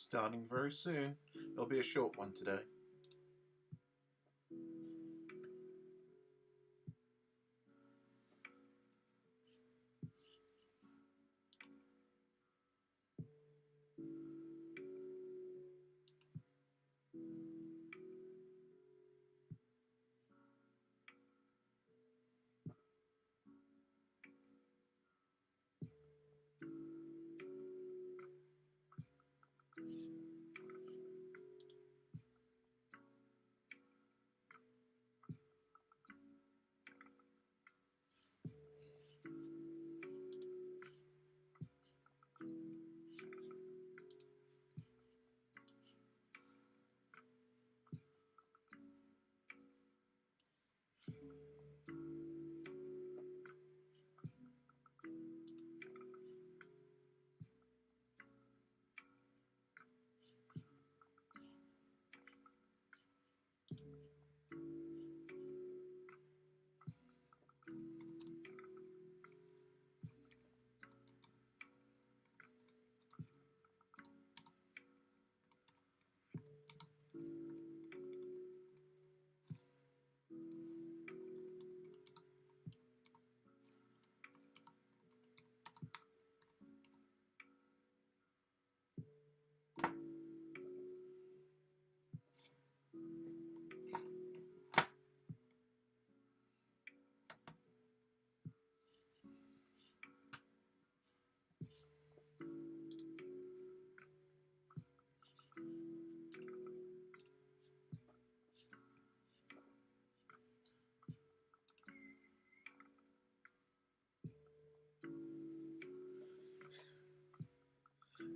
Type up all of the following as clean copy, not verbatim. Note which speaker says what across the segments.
Speaker 1: Starting very soon. It'll be a short one today.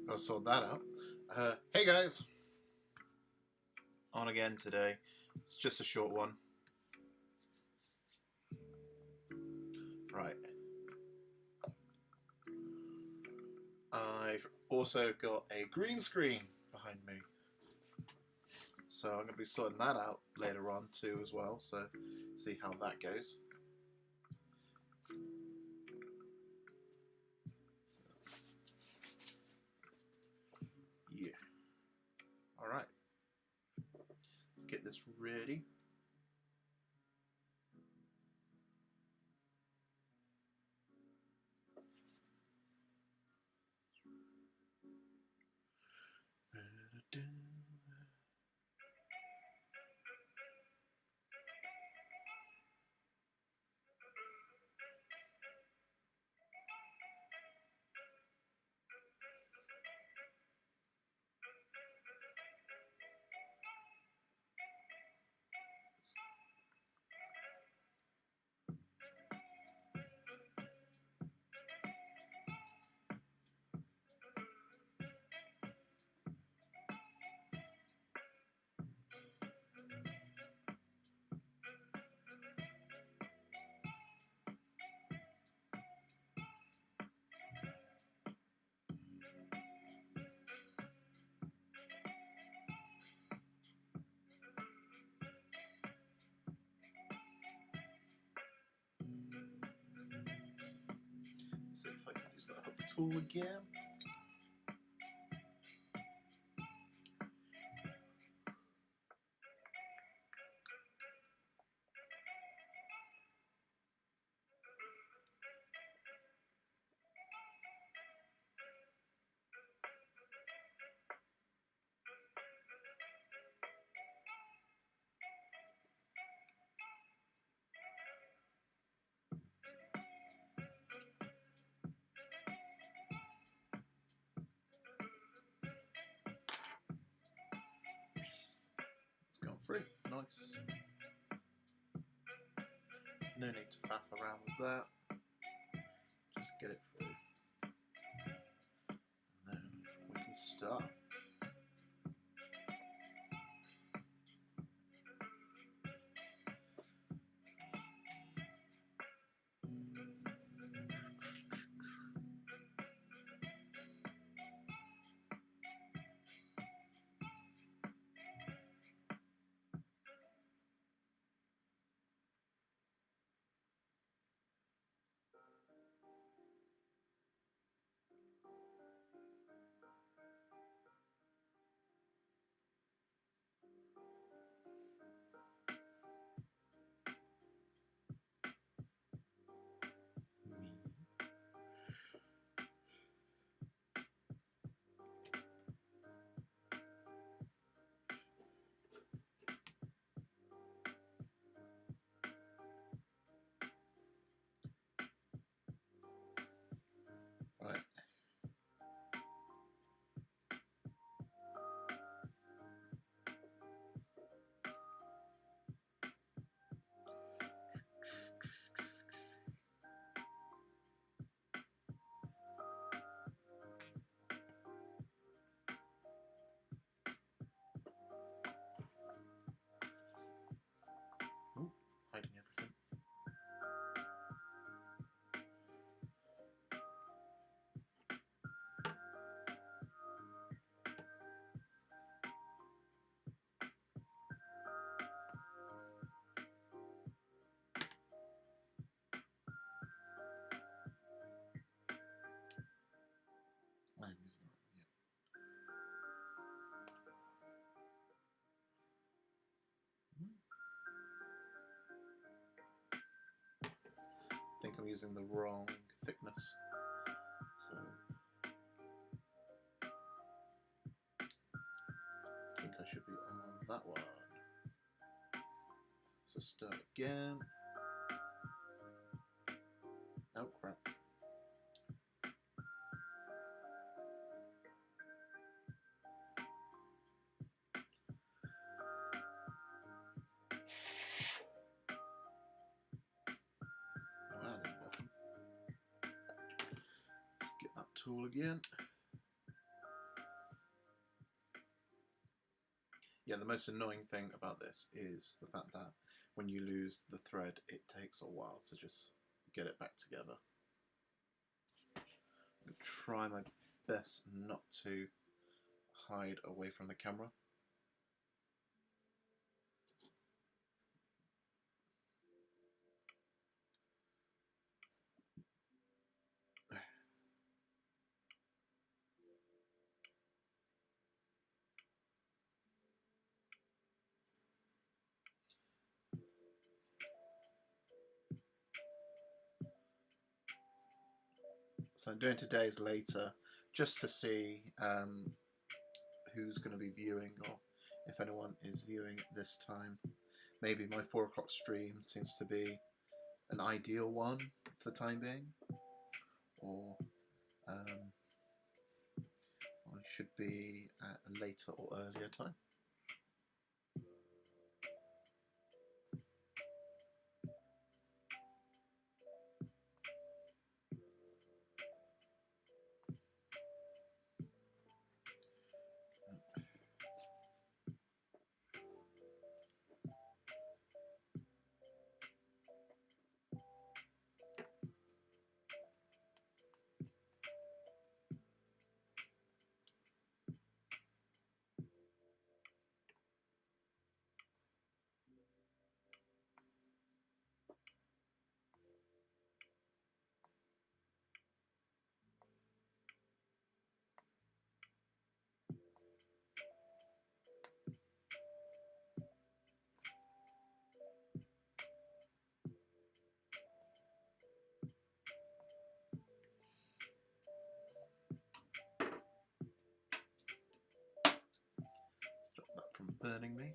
Speaker 1: Gotta sort that out. Hey guys! On again today. It's just a short one. Right. I've also got a green screen behind me. So I'm going to be sorting that out later on too as well. So see how that goes. Yeah. Alright. Let's get this ready. See if I can use that hook tool again. It's gone through. Nice. No need to faff around with that. Just get it through. And then we can start. using the wrong thickness. So I think I should be on that one. So start again. Oh crap. Wow, nothing. Let's get that tool again. Yeah, the most annoying thing about this is the fact that when you lose the thread, it takes a while to just get it back together. I'm going to try my best not to hide away from the camera. So I'm doing today's later just to see who's going to be viewing, or if anyone is viewing at this time. Maybe my 4 o'clock stream seems to be an ideal one for the time being, or I should be at a later or earlier time. Stop that from burning me.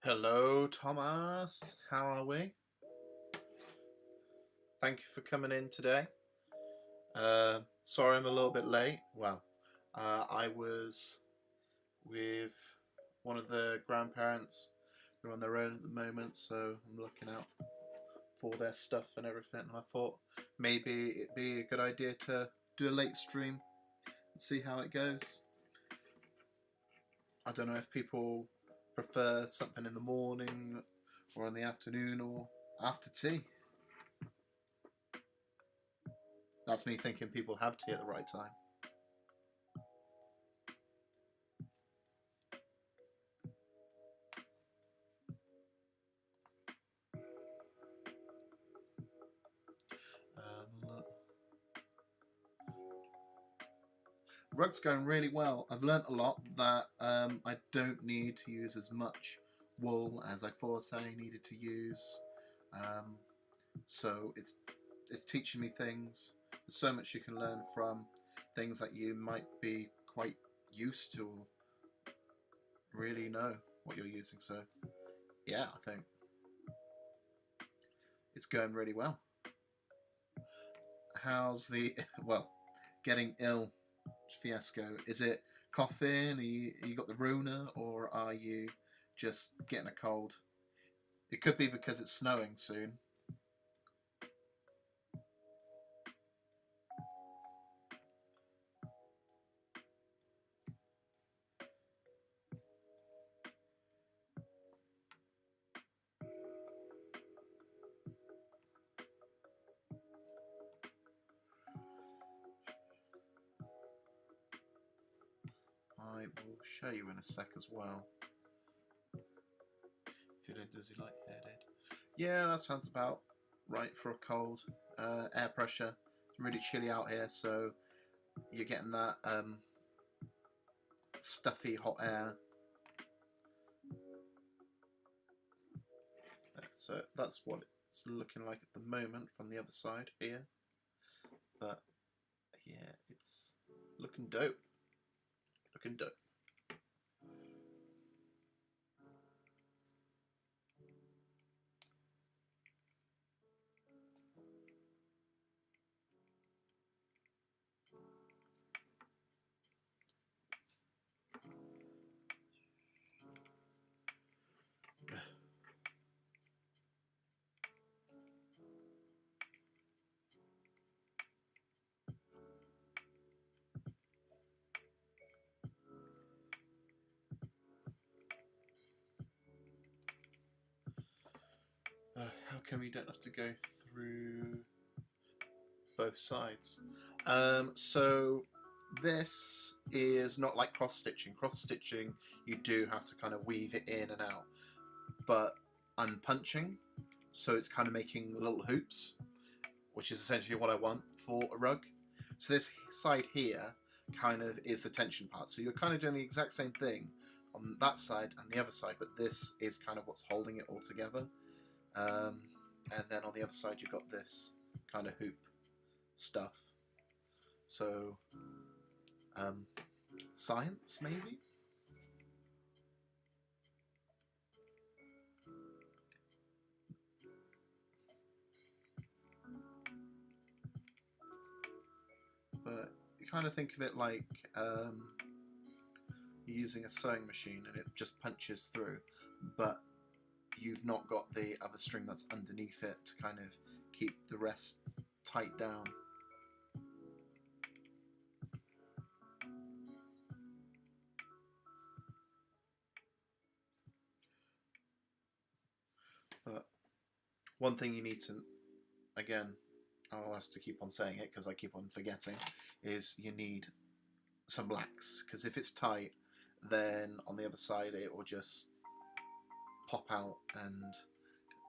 Speaker 1: Hello, Thomas. How are we? Thank you for coming in today. Sorry I'm a little bit late. Well, I was with one of the grandparents. They're on their own at the moment, so I'm looking out for their stuff and everything. And I thought maybe it'd be a good idea to do a late stream and see how it goes. I don't know if people prefer something in the morning or in the afternoon or after tea. That's me thinking people have tea at the right time. Rug's going really well. I've learnt a lot that I don't need to use as much wool as I thought I needed to use. So it's teaching me things. There's so much you can learn from things that you might be quite used to or really know what you're using. So yeah, I think it's going really well. How's the getting ill fiasco? Is it coughing? Are you got the Rona, or are you just getting a cold? It could be because it's snowing soon. I will show you in a sec as well. Feeling dizzy, lightheaded. Yeah, that sounds about right for a cold. Air pressure. It's really chilly out here, so you're getting that stuffy hot air. So that's what it's looking like at the moment from the other side here. But yeah, it's looking dope. Looking dope. How come you don't have to go through both sides? So this is not like cross stitching. Cross stitching, you do have to kind of weave it in and out, but I'm punching, so it's kind of making little hoops, which is essentially what I want for a rug. So this side here kind of is the tension part. So you're kind of doing the exact same thing on that side and the other side, but this is kind of what's holding it all together. And then on the other side you've got this kind of hoop stuff. So science maybe? But you kind of think of it like you're using a sewing machine and it just punches through, but you've not got the other string that's underneath it to kind of keep the rest tight down. But one thing you need to, again, I'll have to keep on saying it because I keep on forgetting, is you need some blacks, because if it's tight, then on the other side it will just pop out, and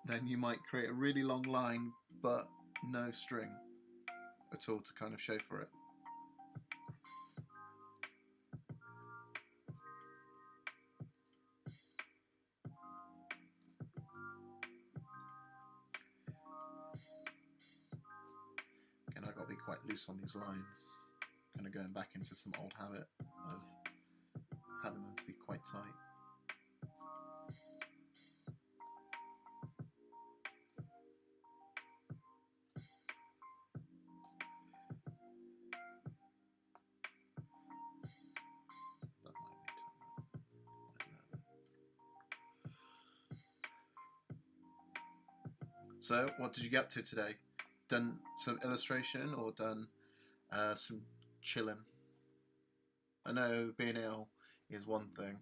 Speaker 1: then you might create a really long line but no string at all to kind of show for it. Again, I've got to be quite loose on these lines, kind of going back into some old habit of having them to be quite tight. So, what did you get up to today? Done some illustration or done some chilling? I know being ill is one thing,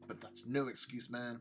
Speaker 1: but that's no excuse, man.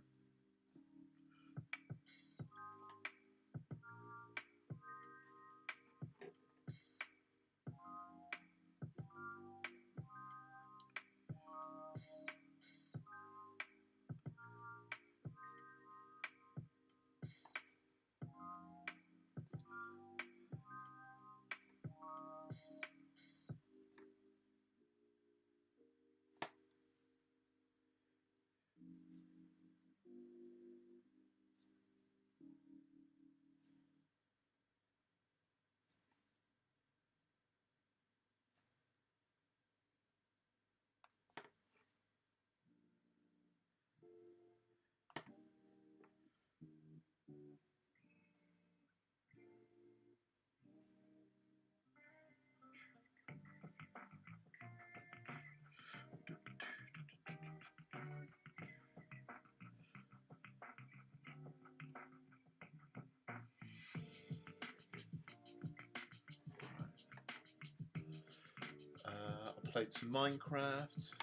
Speaker 1: I played some Minecraft,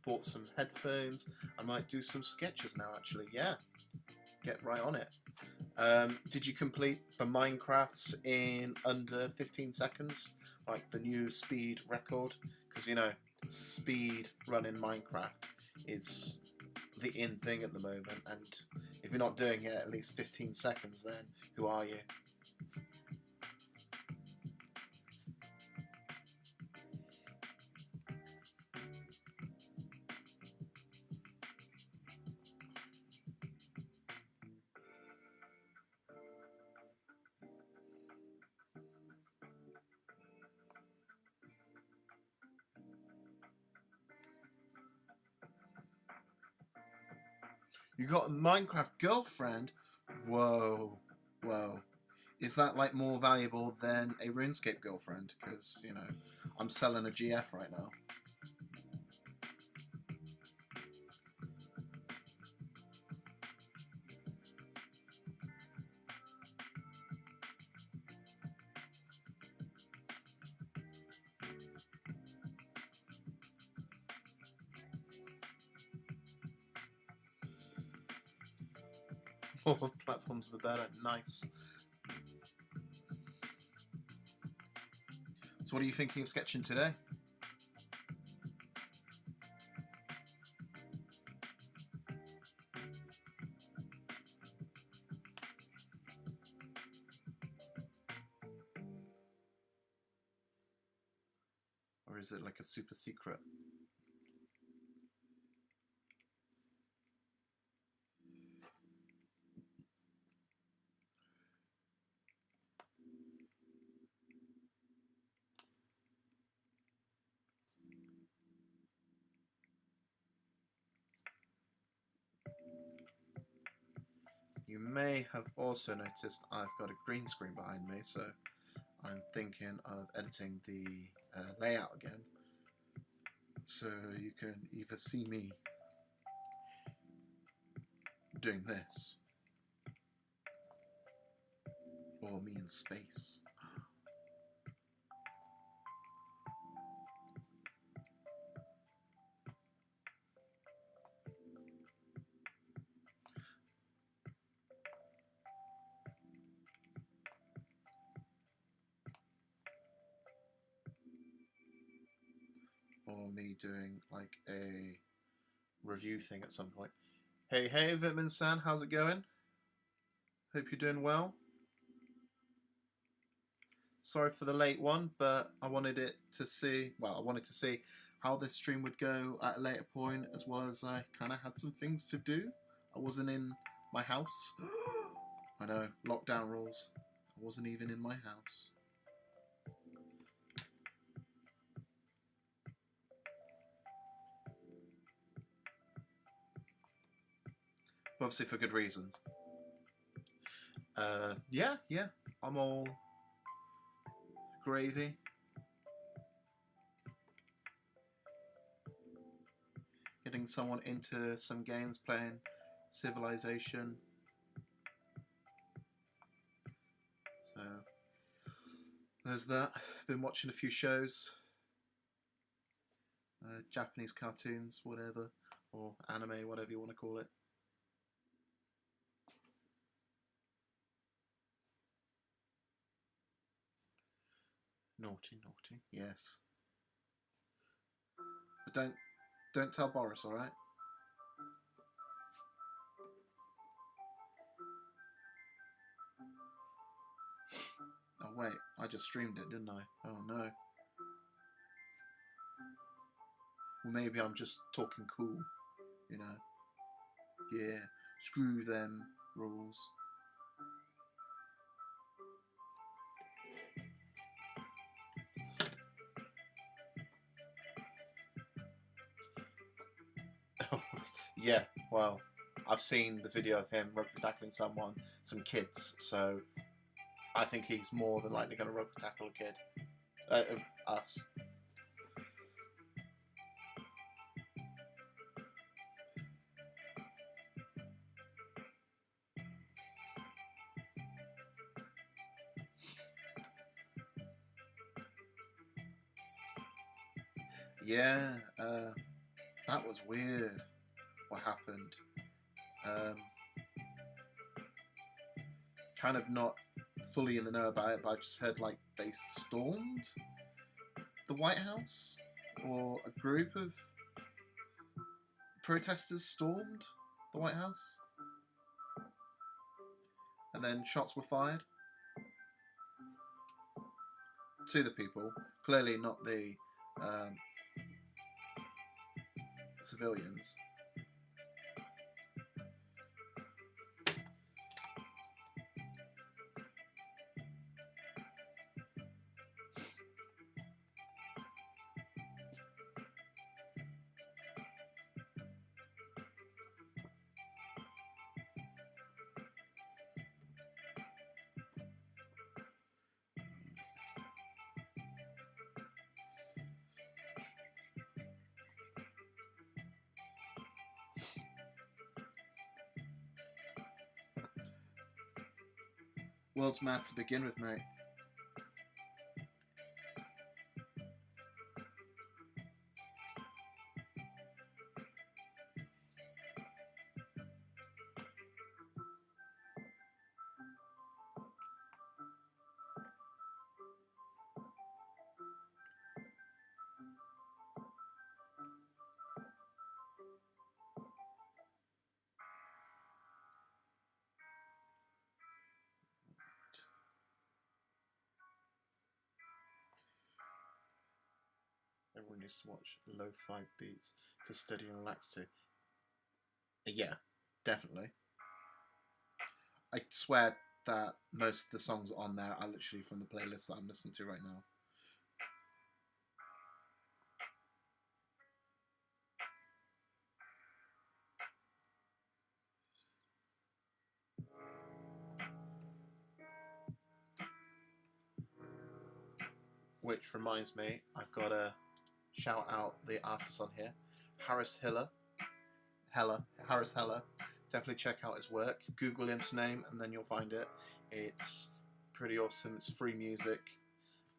Speaker 1: bought some headphones. I might do some sketches now, actually. Yeah, get right on it. Did you complete the Minecrafts in under 15 seconds? Like the new speed record? Because, you know, speed running Minecraft is the in thing at the moment. And if you're not doing it at least 15 seconds, then who are you? You got a Minecraft girlfriend? Whoa, whoa. Is that like more valuable than a RuneScape girlfriend? Because, you know, I'm selling a GF right now. More platforms the better. Nice. So what are you thinking of sketching today? Or is it like a super secret? You may have also noticed I've got a green screen behind me, so I'm thinking of editing the layout again. So you can either see me doing this, or me in space. Or me doing like a review thing at some point. Hey, Vitman-san, how's it going? Hope you're doing well. Sorry for the late one, but I wanted to see how this stream would go at a later point, as well as I kind of had some things to do. I wasn't in my house. I know, lockdown rules. I wasn't even in my house. But obviously for good reasons. Yeah, I'm all gravy. Getting someone into some games, playing Civilization. there's that. Been watching a few shows, Japanese cartoons, whatever, or anime, whatever you want to call it. Naughty, naughty, yes. But don't tell Boris, all right? Oh wait, I just streamed it, didn't I? Oh no. Well, maybe I'm just talking cool, you know. Yeah, screw them rules. Yeah, well, I've seen the video of him rugby tackling some kids, so I think he's more than likely going to rugby tackle a kid. Us. Yeah, that was weird. What happened? Kind of not fully in the know about it, but I just heard like they stormed the White House, or a group of protesters stormed the White House, and then shots were fired to the people. Clearly not the civilians. World's mad to begin with, mate. Everyone needs to watch lo-fi beats to study and relax to. Yeah, definitely. I swear that most of the songs on there are literally from the playlist that I'm listening to right now. Which reminds me, I've got to shout out the artist on here, Harris Harris Heller. Definitely check out his work. Google his name and then you'll find it. It's pretty awesome. It's free music,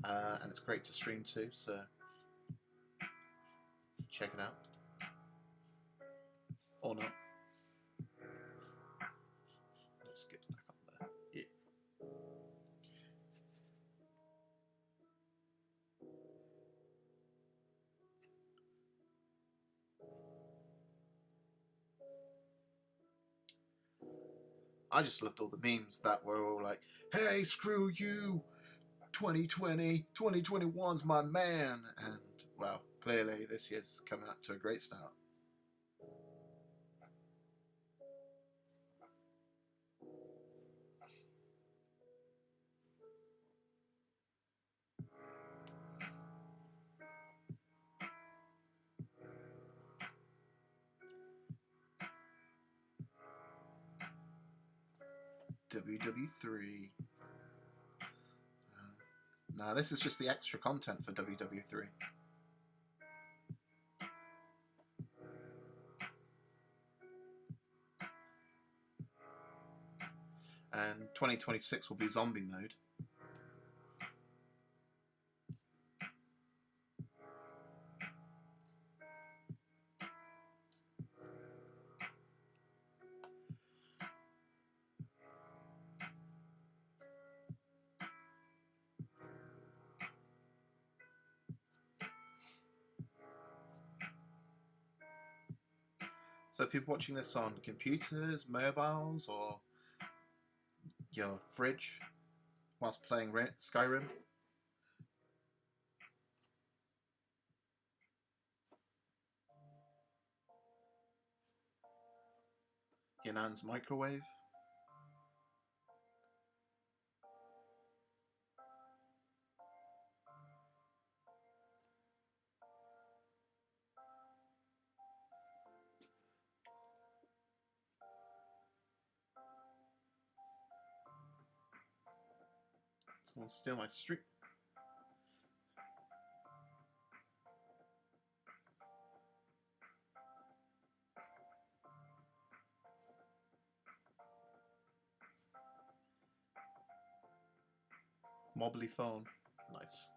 Speaker 1: and it's great to stream too. So check it out, or not. Let's get back up there. Yeah. I just loved all the memes that were all like, hey, screw you, 2020, 2021's my man. And, well, clearly this year's coming up to a great start. WW3. Now, this is just the extra content for WW3. And 2026 will be zombie mode. So people watching this on computers, mobiles, or your fridge whilst playing Skyrim. Your nan's microwave. Someone steal my street. Mobbly phone. Nice.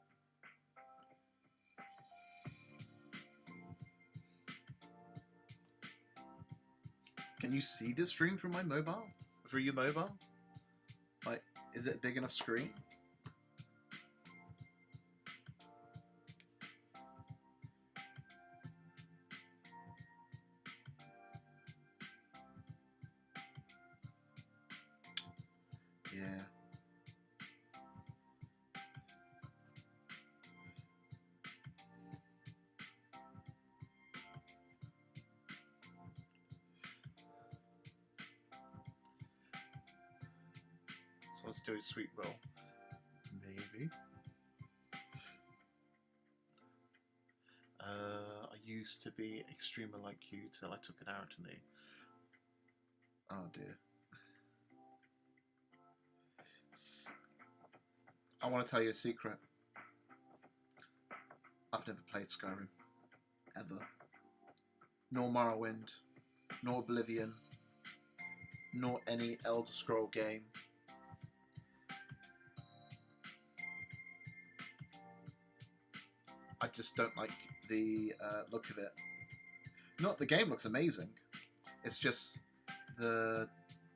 Speaker 1: Can you see this stream from my mobile? Through your mobile? Like, is it a big enough screen? Yeah. So let's do a sweet roll. Maybe. I used to be extremely like you till I took it out in the... Oh dear. I want to tell you a secret. I've never played Skyrim. Ever. Nor Morrowind. Nor Oblivion. Nor any Elder Scroll game. I just don't like the look of it. Not the game looks amazing. It's just the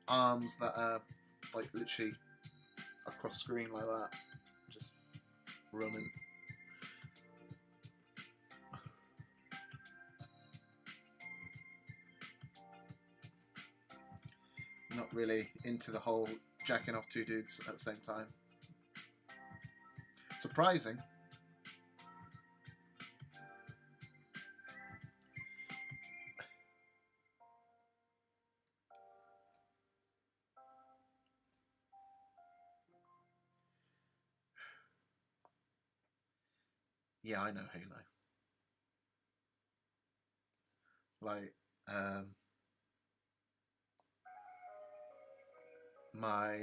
Speaker 1: arms that are like literally across screen like that, just running. Not really into the whole jacking off two dudes at the same time. Surprising. Yeah, I know Halo. Like, my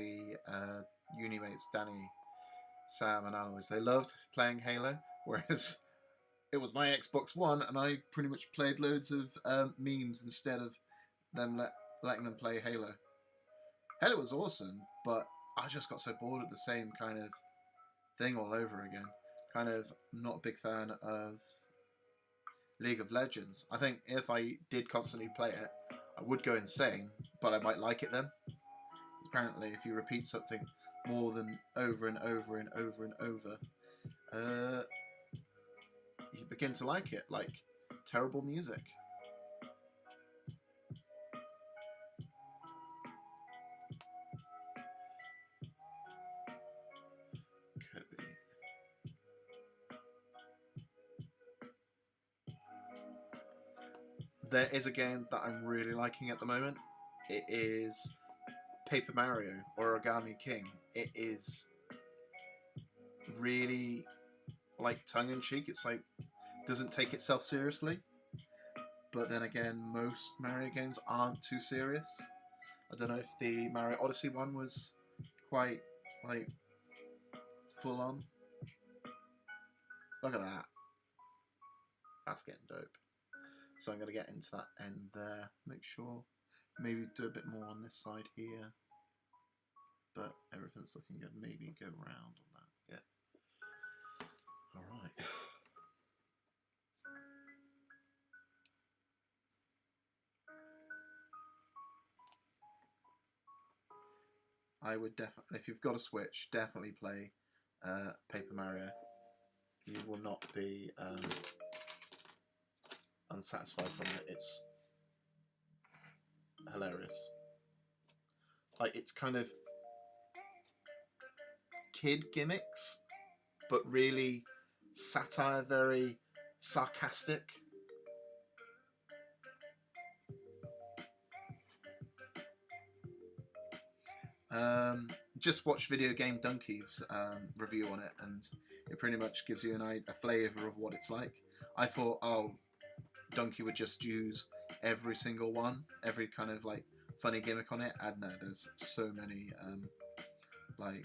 Speaker 1: uni mates, Danny, Sam, and Alois, they loved playing Halo, whereas it was my Xbox One, and I pretty much played loads of memes instead of them letting them play Halo. Halo was awesome, but I just got so bored of the same kind of thing all over again. Kind of not a big fan of League of Legends. I think if I did constantly play it, I would go insane, but I might like it then. Apparently, if you repeat something more than over and over and over and over, you begin to like it, like terrible music. There is a game that I'm really liking at the moment. It is Paper Mario Origami King. It is really like tongue-in-cheek. It's like doesn't take itself seriously. But then again, most Mario games aren't too serious. I don't know if the Mario Odyssey one was quite like full on. Look at that. That's getting dope. So I'm going to get into that end there. Make sure, maybe do a bit more on this side here. But everything's looking good. Maybe go round on that. Yeah. Alright. I would definitely, if you've got a Switch, definitely play Paper Mario. You will not be unsatisfied from it. It's like it's kind of kid gimmicks, but really satire, very sarcastic. Just watch Video Game Donkey's review on it, and it pretty much gives you a flavour of what it's like. I thought, oh, Donkey would just use every single one, every kind of like funny gimmick on it. And no, there's so many like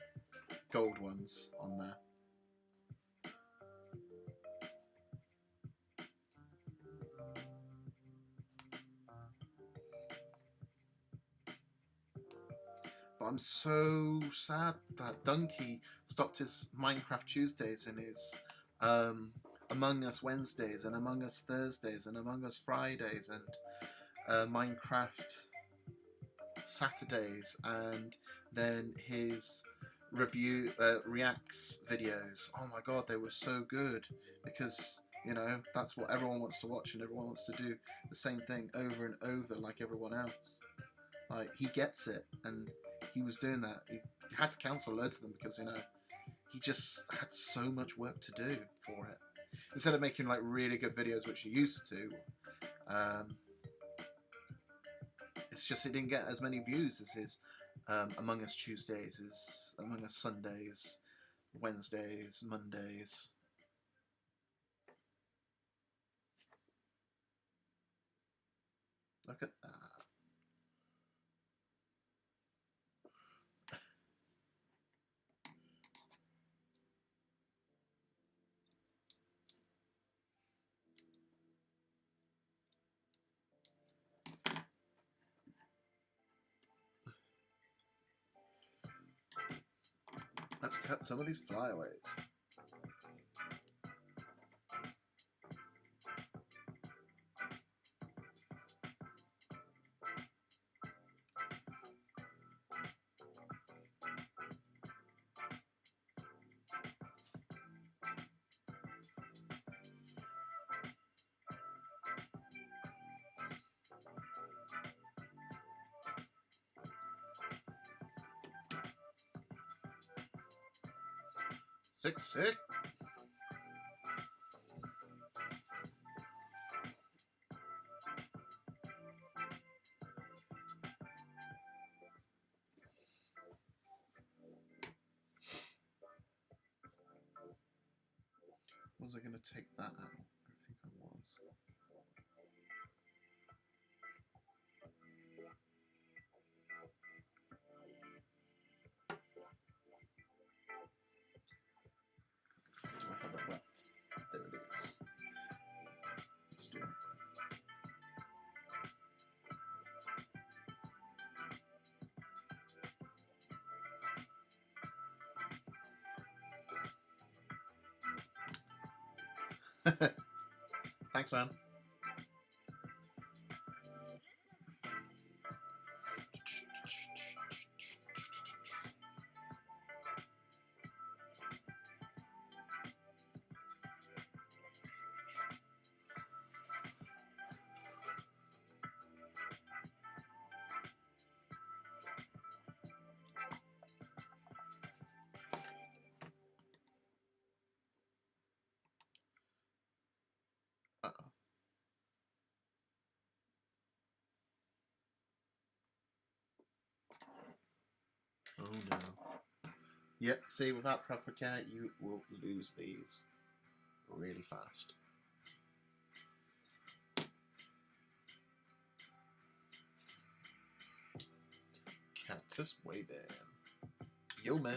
Speaker 1: gold ones on there. But I'm so sad that Donkey stopped his Minecraft Tuesdays and his Among Us Wednesdays and Among Us Thursdays and Among Us Fridays and Minecraft Saturdays, and then his reacts videos. Oh my god, they were so good, because you know that's what everyone wants to watch, and everyone wants to do the same thing over and over like everyone else. Like, he gets it, and he was doing that. He had to cancel loads of them because, you know, he just had so much work to do for it. Instead of making like really good videos, which he used to, it's just it didn't get as many views as his Among Us Tuesdays, his Among Us Sundays, Wednesdays, Mondays. Look at that. Let's cut some of these flyaways. Sick. Was I going to take that out? I think I was. Do I have that? Well, there it is. Let's do it. Thanks, man. Oh no. Yep, see, without proper care, you will lose these really fast. Cactus waving. Yo, man.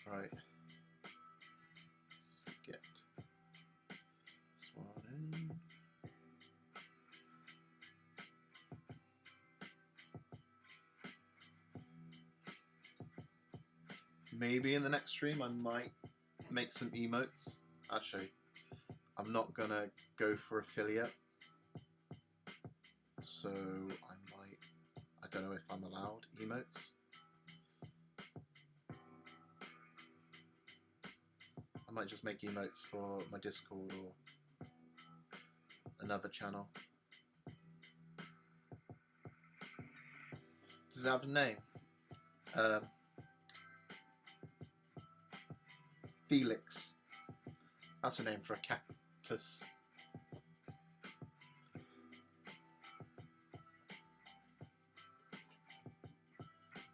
Speaker 1: Right. Let's get this one in. Maybe in the next stream I might make some emotes. Actually, I'm not gonna go for affiliate, so I don't know if I'm allowed emotes. I might just make emotes for my Discord or another channel. Does it have a name? Felix. That's a name for a cactus.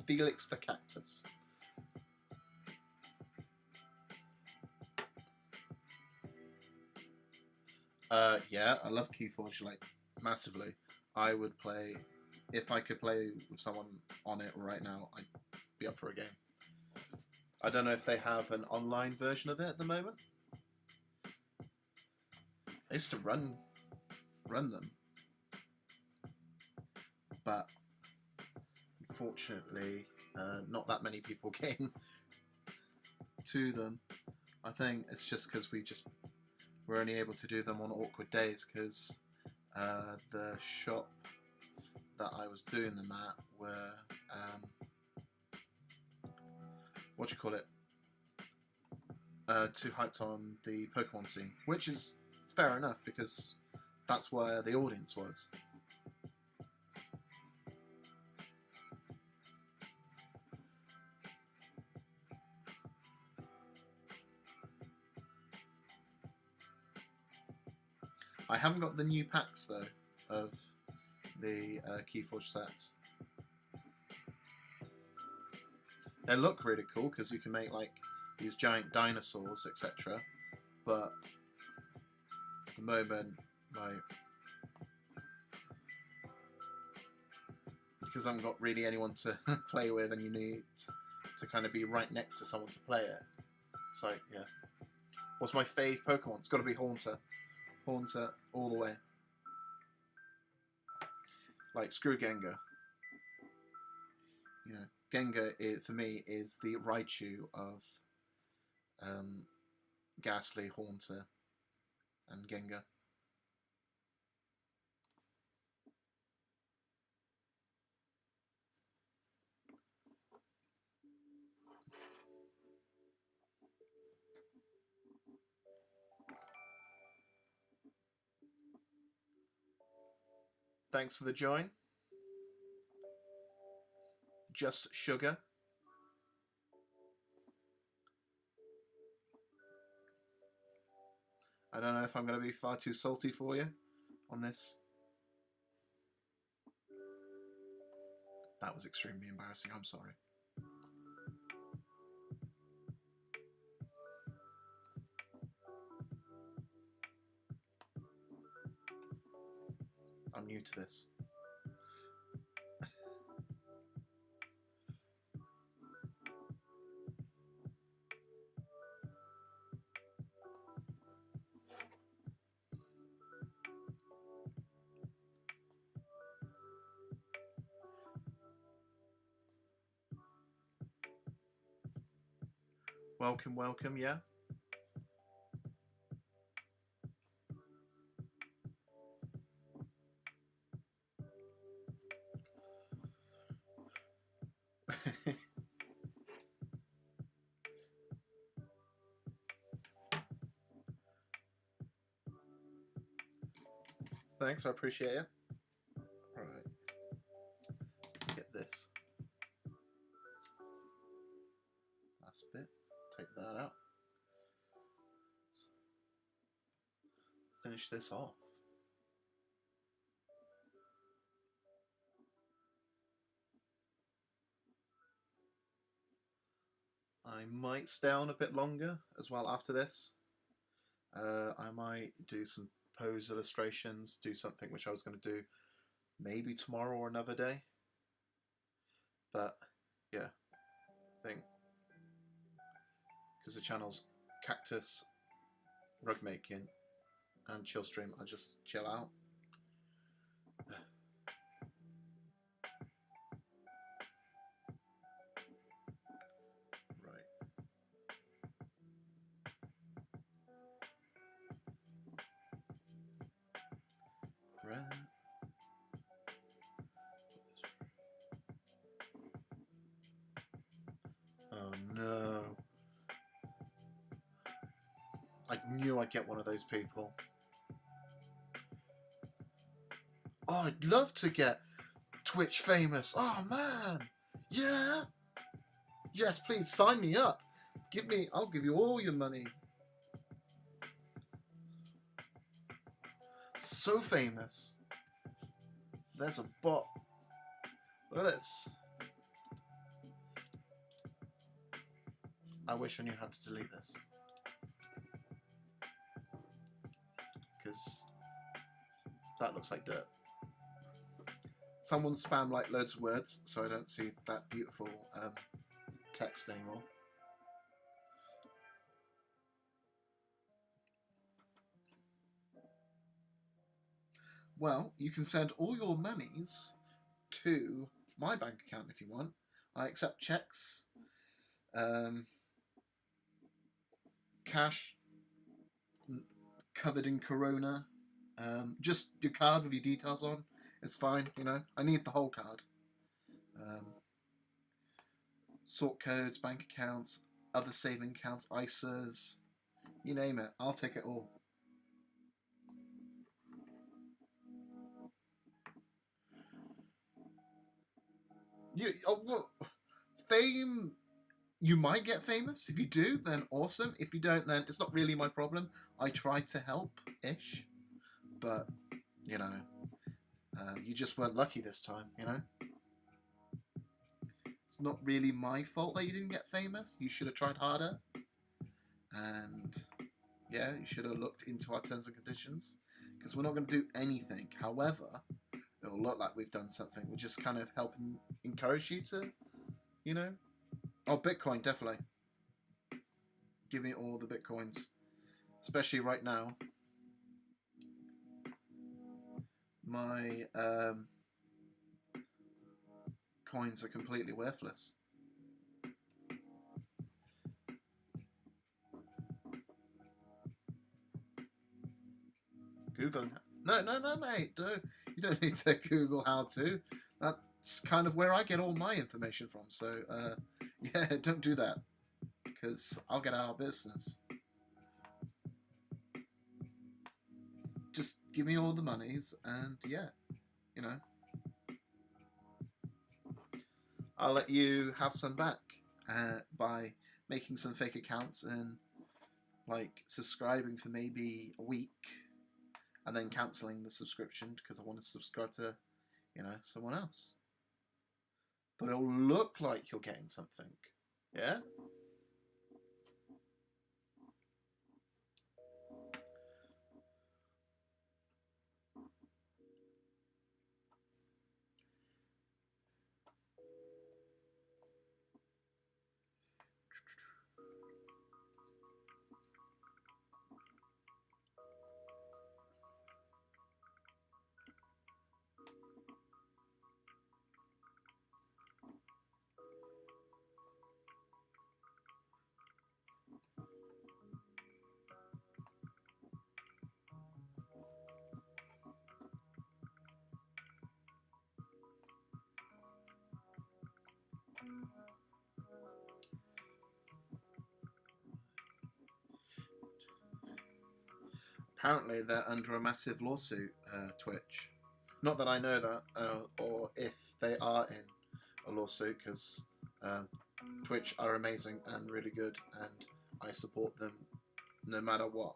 Speaker 1: Felix the cactus. Yeah, I love Keyforge like massively. I would play, if I could play with someone on it right now, I'd be up for a game. I don't know if they have an online version of it at the moment. I used to run them, but unfortunately, not that many people came to them. I think it's just because we're only able to do them on awkward days because the shop that I was doing them at were too hyped on the Pokemon scene, which is fair enough because that's where the audience was. I haven't got the new packs though of the Keyforge sets. They look really cool because you can make like these giant dinosaurs, etc. But at the moment, like, because I haven't got really anyone to play with, and you need to kind of be right next to someone to play it. It's like, yeah. What's my fave Pokemon? It's got to be Haunter. Haunter all the way. Like, screw Gengar. You know, Gengar, for me, is the Raichu of Ghastly, Haunter, and Gengar. Thanks for the join. Just Sugar. I don't know if I'm going to be far too salty for you on this. That was extremely embarrassing. I'm sorry. I'm new to this. Welcome, welcome, yeah. Thanks, I appreciate it. Alright. Let's get this. Last bit. Take that out. Finish this off. I might stay on a bit longer as well after this. I might do some pose illustrations, do something which I was going to do maybe tomorrow or another day. But yeah, I think because the channel's Cactus, Rug Making, and Chill Stream, I just chill out. Oh no. I knew I'd get one of those people. Oh, I'd love to get Twitch famous. Oh man, yeah. Yes, please sign me up. I'll give you all your money. So famous. There's a bot. Look at this. I wish I knew how to delete this. Because that looks like dirt. Someone spam like loads of words, so I don't see that beautiful text anymore. Well, you can send all your monies to my bank account if you want. I accept checks, cash, covered in Corona. Just your card with your details on. It's fine, you know. I need the whole card. Sort codes, bank accounts, other saving accounts, ISAs, you name it. I'll take it all. Fame. You might get famous. If you do, then awesome. If you don't, then it's not really my problem. I try to help-ish. But, you know, you just weren't lucky this time, you know? It's not really my fault that you didn't get famous. You should have tried harder. And, yeah, you should have looked into our terms and conditions. Because we're not going to do anything. However, it'll look like we've done something. We're just kind of helping encourage you to, you know? Oh, Bitcoin, definitely. Give me all the Bitcoins. Especially right now. My coins are completely worthless. Googling. No, mate. You don't need to Google how to. That's kind of where I get all my information from. So, yeah, don't do that. Because I'll get out of business. Just give me all the monies and, yeah, you know. I'll let you have some back by making some fake accounts and, like, subscribing for maybe a week. And then cancelling the subscription because I want to subscribe to, you know, someone else. But it'll look like you're getting something. Yeah? Apparently they're under a massive lawsuit, Twitch. Not that I know that, or if they are in a lawsuit, because Twitch are amazing and really good, and I support them no matter what.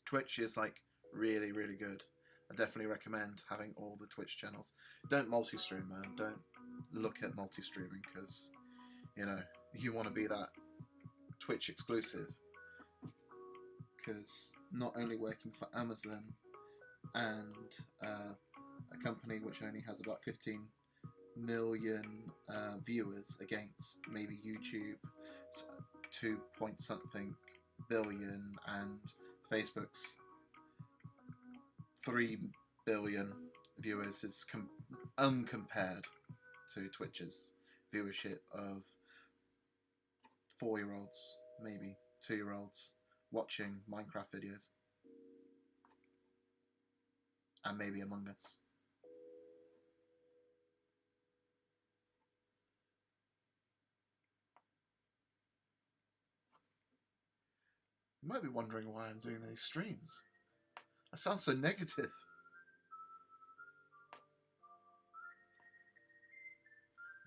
Speaker 1: Twitch is like really, really good. I definitely recommend having all the Twitch channels. Don't multi-stream, man. Don't look at multi-streaming because, you know, you want to be that Twitch exclusive. Because not only working for Amazon and a company which only has about 15 million viewers against maybe YouTube 2 point something billion and Facebook's 3 billion viewers is uncompared to Twitch's viewership of 4-year-olds, maybe 2-year-olds watching Minecraft videos and maybe Among Us. You might be wondering why I'm doing these streams. I sound so negative.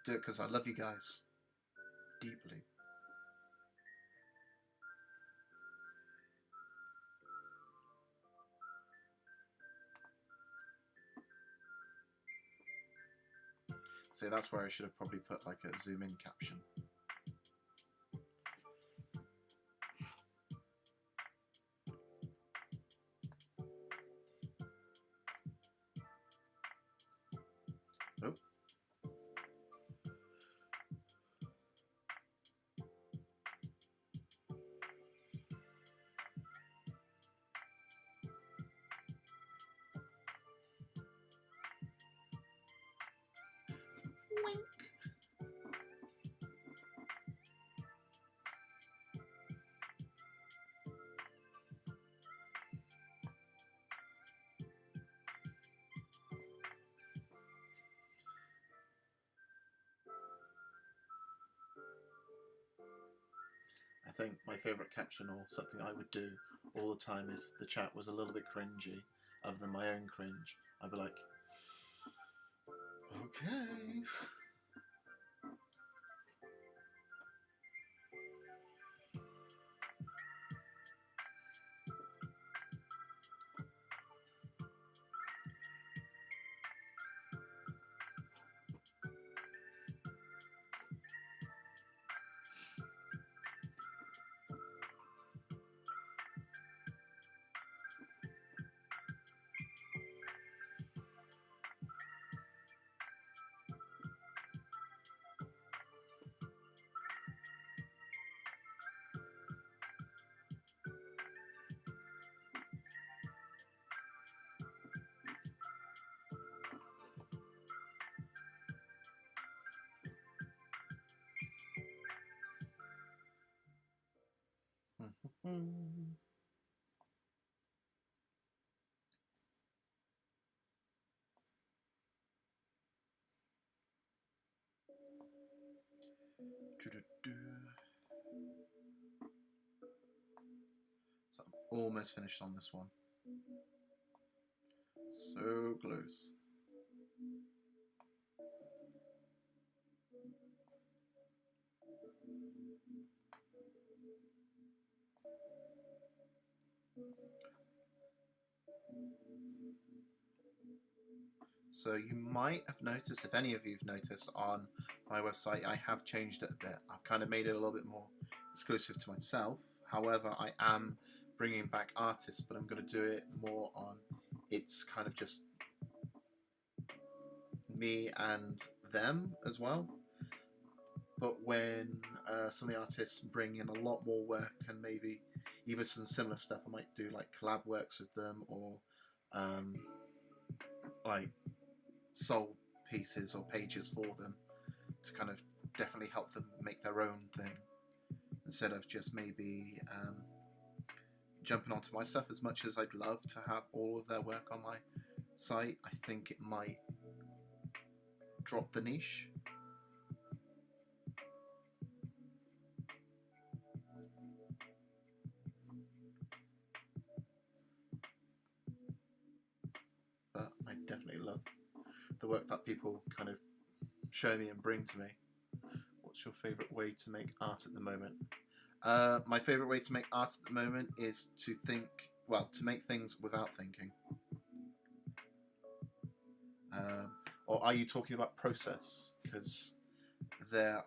Speaker 1: Do it because I love you guys deeply. So that's where I should have probably put like a zoom in caption. Oh. Wink. I think my favourite caption, or something I would do all the time if the chat was a little bit cringy, other than my own cringe, I'd be like, okay. So I'm almost finished on this one. So close. So you might have noticed, if any of you have noticed, on my website, I have changed it a bit. I've kind of made it a little bit more exclusive to myself. However, I am bringing back artists, but I'm going to do it more on, it's kind of just me and them as well. But when some of the artists bring in a lot more work and maybe even some similar stuff, I might do like collab works with them, or like soul pieces or pages for them to kind of definitely help them make their own thing, instead of just maybe jumping onto my stuff. As much as I'd love to have all of their work on my site, I think it might drop the niche. But I definitely love the work that people kind of show me and bring to me. What's your favourite way to make art at the moment? My favourite way to make art at the moment is to make things without thinking. Or are you talking about process? Because there,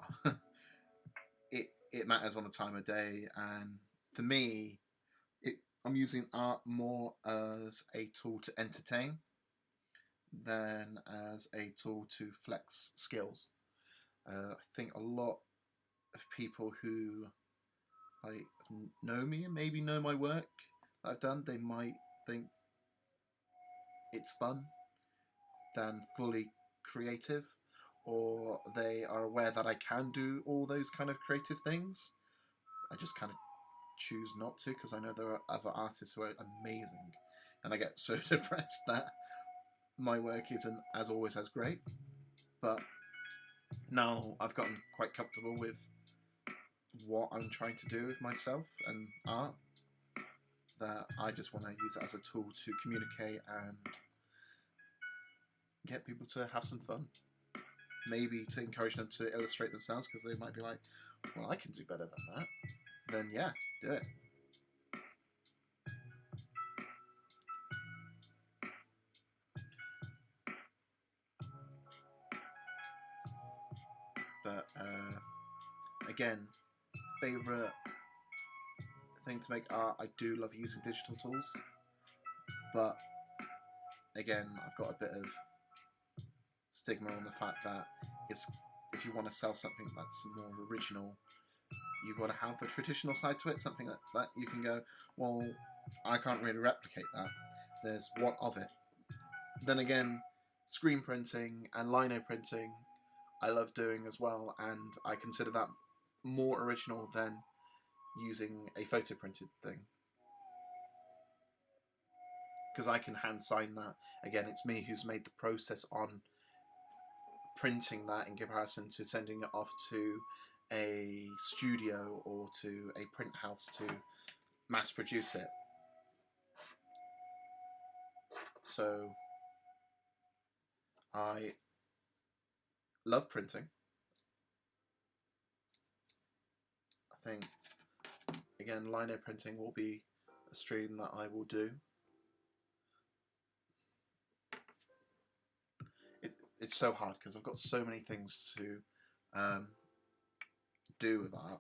Speaker 1: it matters on the time of day, and for me, I'm using art more as a tool to entertain than as a tool to flex skills. I think a lot of people who like know me and maybe know my work that I've done, they might think it's fun than fully creative, or they are aware that I can do all those kind of creative things. I just kind of choose not to, because I know there are other artists who are amazing, and I get so depressed that my work isn't as always as great. But now I've gotten quite comfortable with what I'm trying to do with myself and art, that I just want to use it as a tool to communicate and get people to have some fun. Maybe to encourage them to illustrate themselves, because they might be like, well, I can do better than that. Then yeah, do it. But again, favourite thing to make art, I do love using digital tools, but again, I've got a bit of stigma on the fact that it's, if you want to sell something that's more original, you've got to have a traditional side to it, something that you can go, well, I can't really replicate that. There's what of it. Then again, screen printing and lino printing I love doing as well, and I consider that more original than using a photo printed thing, because I can hand sign that. Again, it's me who's made the process on printing that in comparison to sending it off to a studio or to a print house to mass produce it. So I love printing. I think, again, lino printing will be a stream that I will do. It's so hard because I've got so many things to do with that.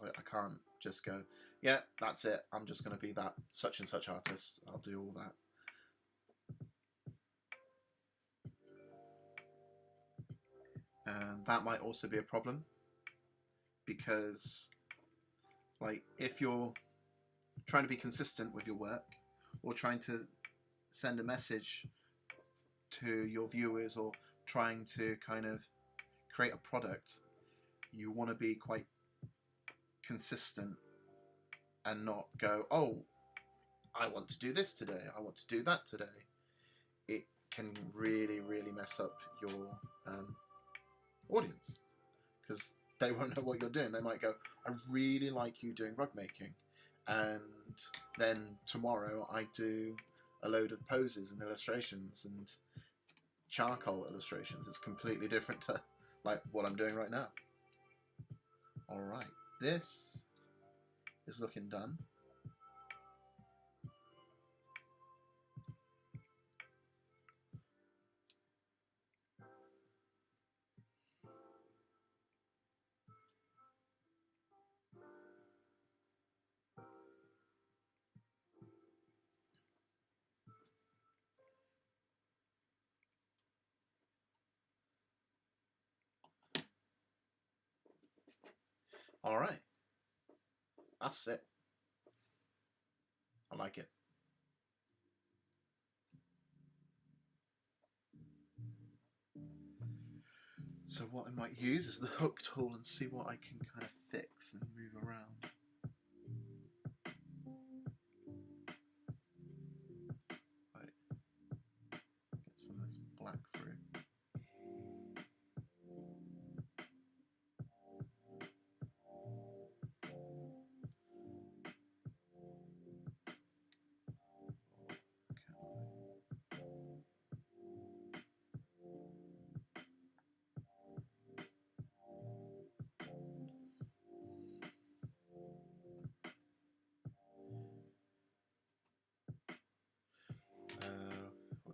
Speaker 1: Like, I can't just go, yeah, that's it, I'm just going to be that such and such artist. I'll do all that. And that might also be a problem, because like, if you're trying to be consistent with your work or trying to send a message to your viewers or trying to kind of create a product, you want to be quite consistent and not go, oh, I want to do this today, I want to do that today. It can really, really mess up your audience, because they won't know what you're doing. They might go, I really like you doing rug making, and then tomorrow I do a load of poses and illustrations and charcoal illustrations. It's completely different to like what I'm doing right now. Alright, this is looking done. Alright, that's it. I like it. So what I might use is the hook tool and see what I can kind of fix and move around. Right. Get some of this black through.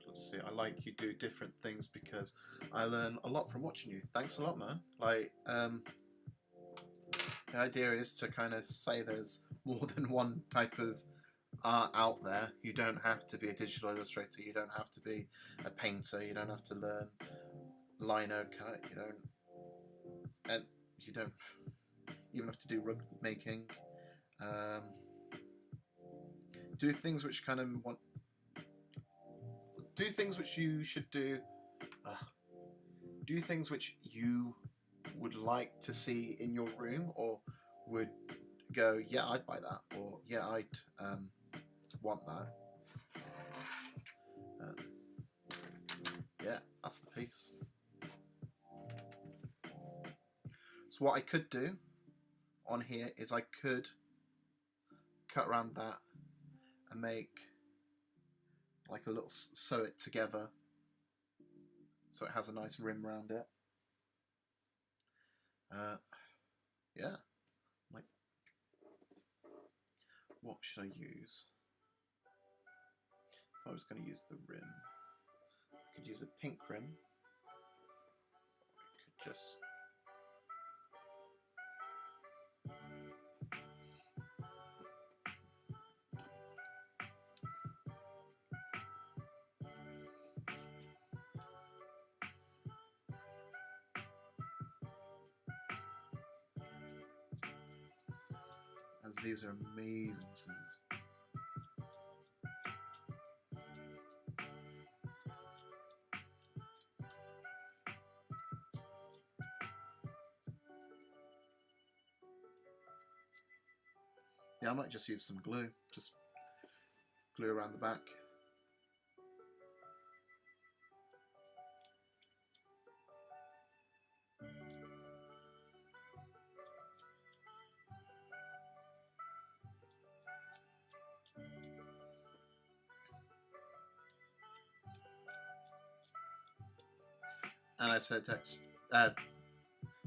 Speaker 1: Let's see, I like you do different things because I learn a lot from watching you. Thanks a lot, man. Like, the idea is to kind of say there's more than one type of art out there. You don't have to be a digital illustrator, you don't have to be a painter, you don't have to learn lino cut, you don't even have to do rug making. Do things which kind of do things which you should do. Do things which you would like to see in your room, or would go, yeah, I'd buy that, or yeah, I'd want that. Yeah, that's the piece. So what I could do on here is I could cut around that and make like a little, sew it together so it has a nice rim around it. Yeah, like, what should I use? If I was going to use the rim, I could use a pink rim. I could just as these are amazing scissors. Yeah, I might just use some glue, just glue around the back. And I said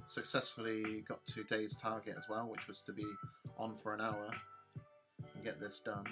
Speaker 1: successfully got to day's target as well, which was to be on for an hour and get this done.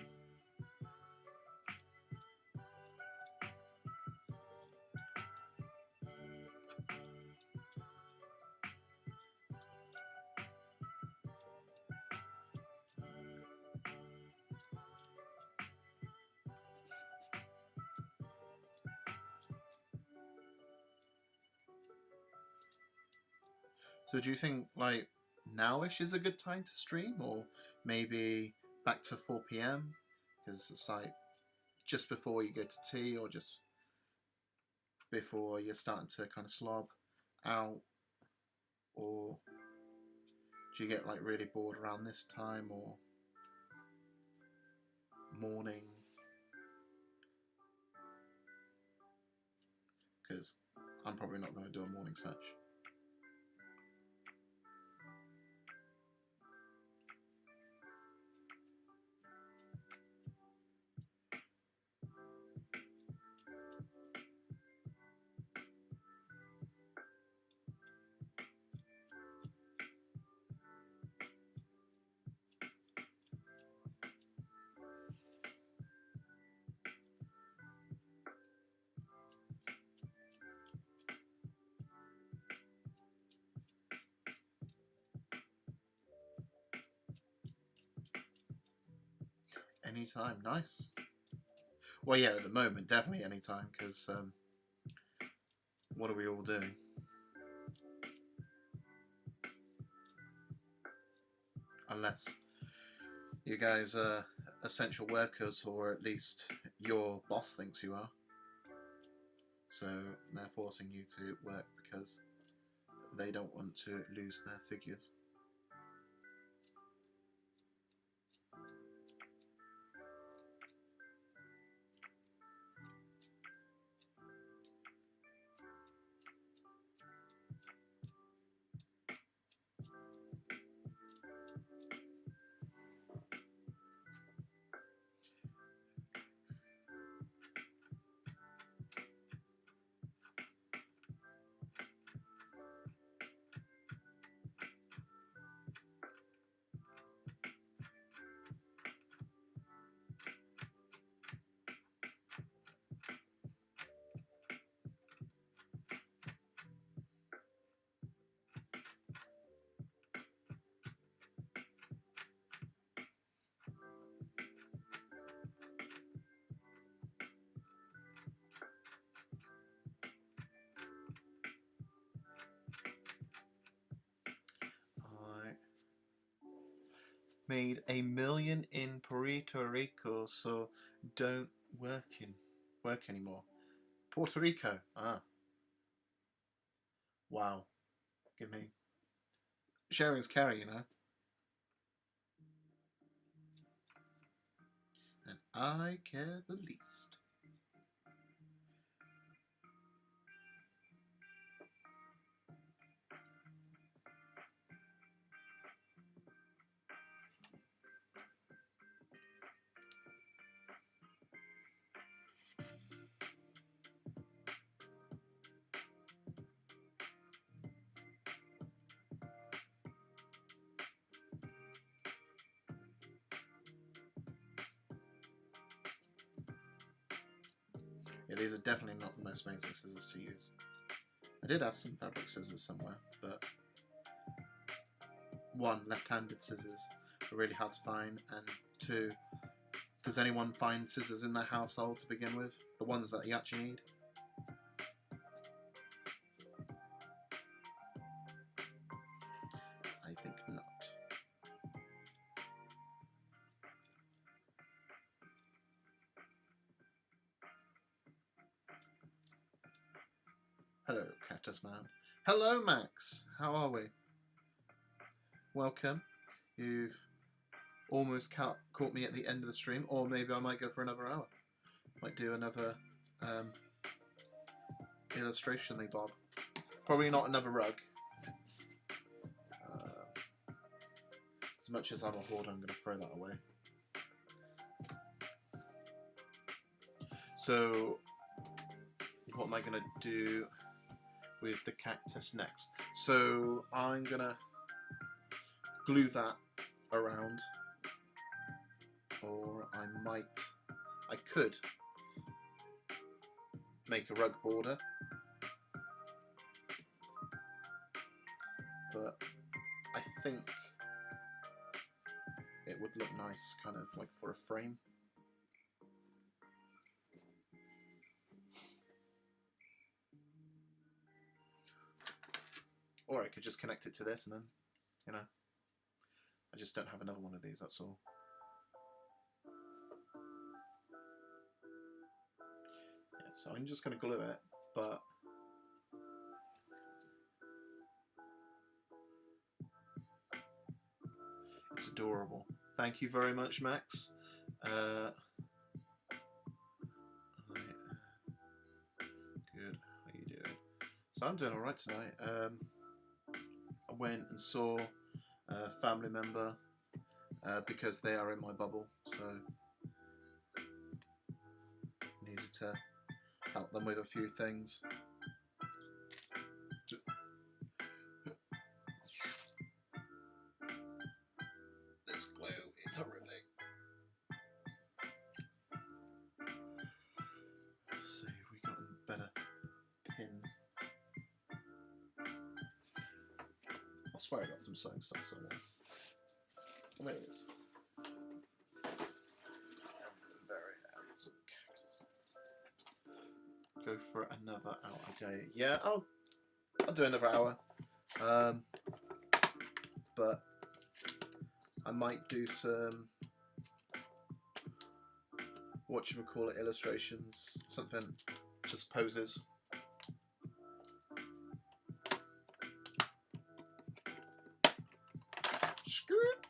Speaker 1: So do you think like nowish is a good time to stream, or maybe back to 4 p.m. because it's like just before you go to tea, or just before you're starting to kind of slob out, or do you get like really bored around this time, or morning? Because I'm probably not going to do a morning search. Anytime, nice. Well, yeah, at the moment, definitely anytime, because what are we all doing? Unless you guys are essential workers, or at least your boss thinks you are. So they're forcing you to work because they don't want to lose their figures. Made $1 million in Puerto Rico, so don't work anymore. Puerto Rico, wow. Give me sharing's caring, you know. And I care the least. these are definitely not the most amazing scissors to use. I did have some fabric scissors somewhere, but one, left-handed scissors are really hard to find, and two, does anyone find scissors in their household to begin with? The ones that you actually need? I think not. Hello, Cactus Man. Hello, Max. How are we? Welcome. You've almost caught me at the end of the stream, or maybe I might go for another hour. Might do another illustration-y bob. Probably not another rug. As much as I'm a hoarder, I'm going to throw that away. So, what am I going to do with the cactus next? So, I'm going to glue that around, or I could make a rug border, but I think it would look nice kind of like for a frame. Or I could just connect it to this and then, you know, I just don't have another one of these, that's all. Yeah, so I'm just going to glue it, but it's adorable. Thank you very much, Max. Good, how you doing? So I'm doing alright tonight. I went and saw a family member because they are in my bubble, so needed to help them with a few things. This glue is horrific. Let's see if we got a better pin. I swear I got some sewing stuff somewhere. Oh, there it is. Very handsome cactus. Go for another hour a day. Yeah, I'll do another hour. But I might do some whatchamacallit illustrations, something just poses. Skirt.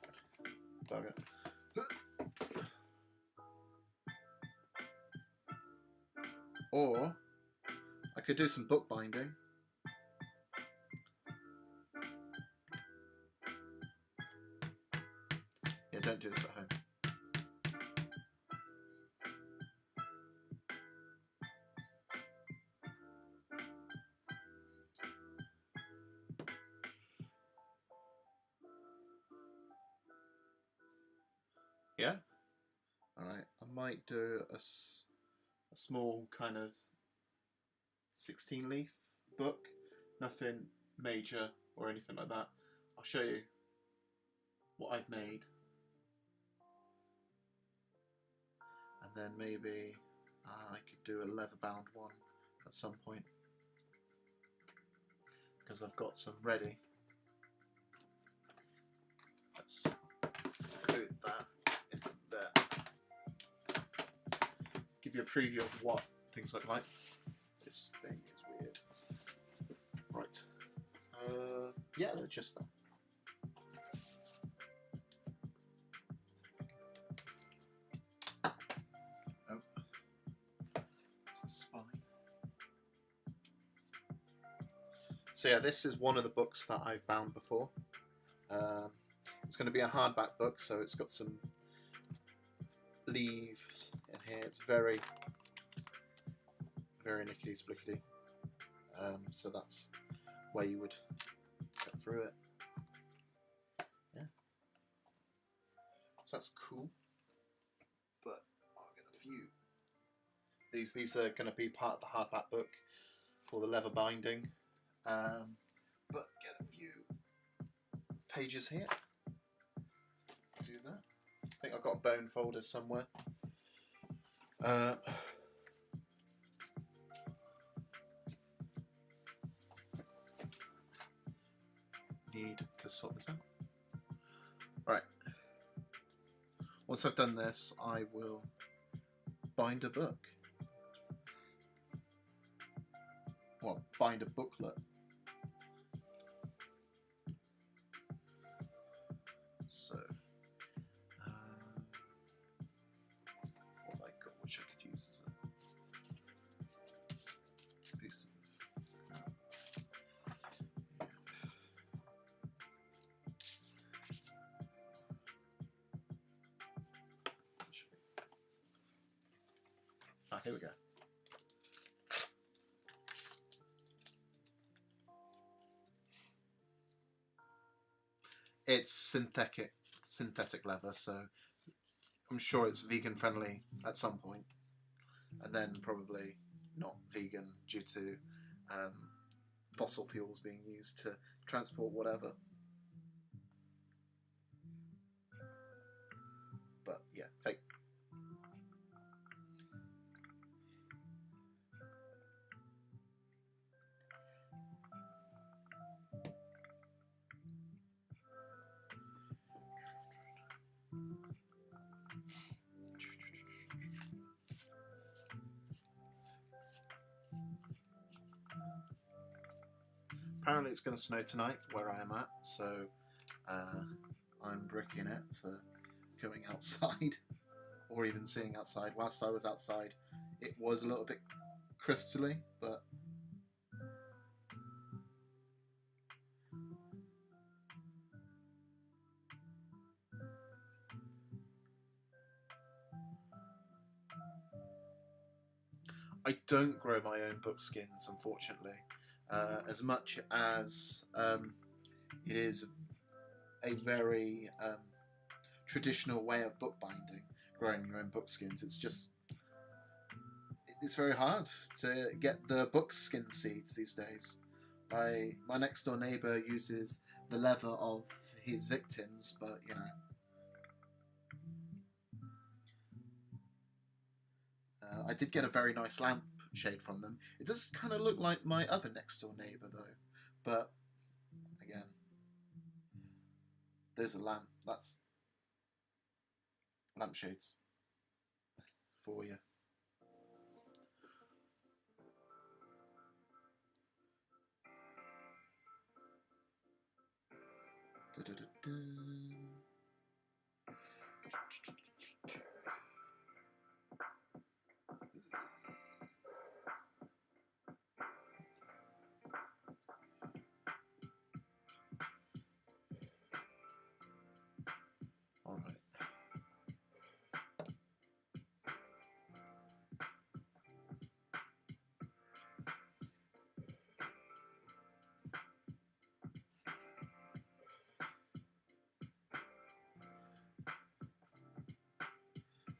Speaker 1: Bugger. Or I could do some bookbinding. Yeah, don't do this at home. Yeah? Alright, I might do a small kind of 16 leaf book. Nothing major or anything like that. I'll show you what I've made. And then maybe I could do a leather bound one at some point. Because I've got some ready. Let's include that into there. Give you a preview of what things look like. This thing is weird. Right. Yeah, they're just that. Oh. That's the spine. So yeah, this is one of the books that I've bound before. It's going to be a hardback book, so it's got some leaves in here. It's very, very lickety-splickety. So that's where you would get through it. Yeah. So that's cool. But I'll get a few These are going to be part of the hardback book for the leather binding. But get a few pages here. Do that. I think I've got a bone folder somewhere. Need to sort this out. Right. Once I've done this, I will bind a book. Well, bind a booklet. So, what have I got which I could use as a piece of... Ah, here we go. It's synthetic leather, so I'm sure it's vegan friendly at some point, and then probably not vegan due to fossil fuels being used to transport whatever. But yeah, fake. Apparently it's going to snow tonight where I am at, so I'm bricking it for going outside or even seeing outside. Whilst I was outside, it was a little bit crystally, but I don't grow my own book skins, unfortunately. As much as it is a very traditional way of bookbinding, growing your own book skins, it's very hard to get the book skin seeds these days. My next door neighbour uses the leather of his victims, but you know. I did get a very nice lampshade from them. It does kind of look like my other next door neighbour though, but again, there's a lamp. That's lampshades for you. Da -da -da -da. All right.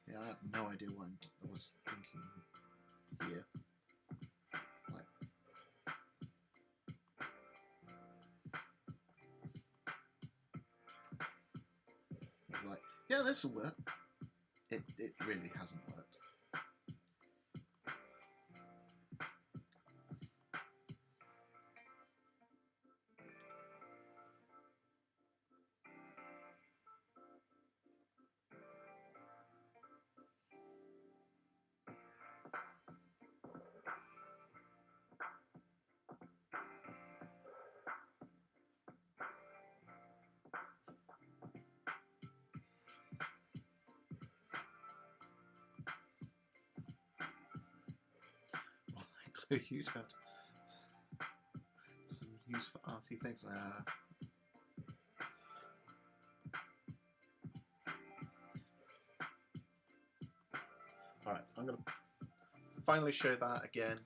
Speaker 1: Yeah, I have no idea what I was thinking here. Like, yeah, this will work. It really hasn't worked. You'd have some use for arty things. Alright, I'm going to finally show that again.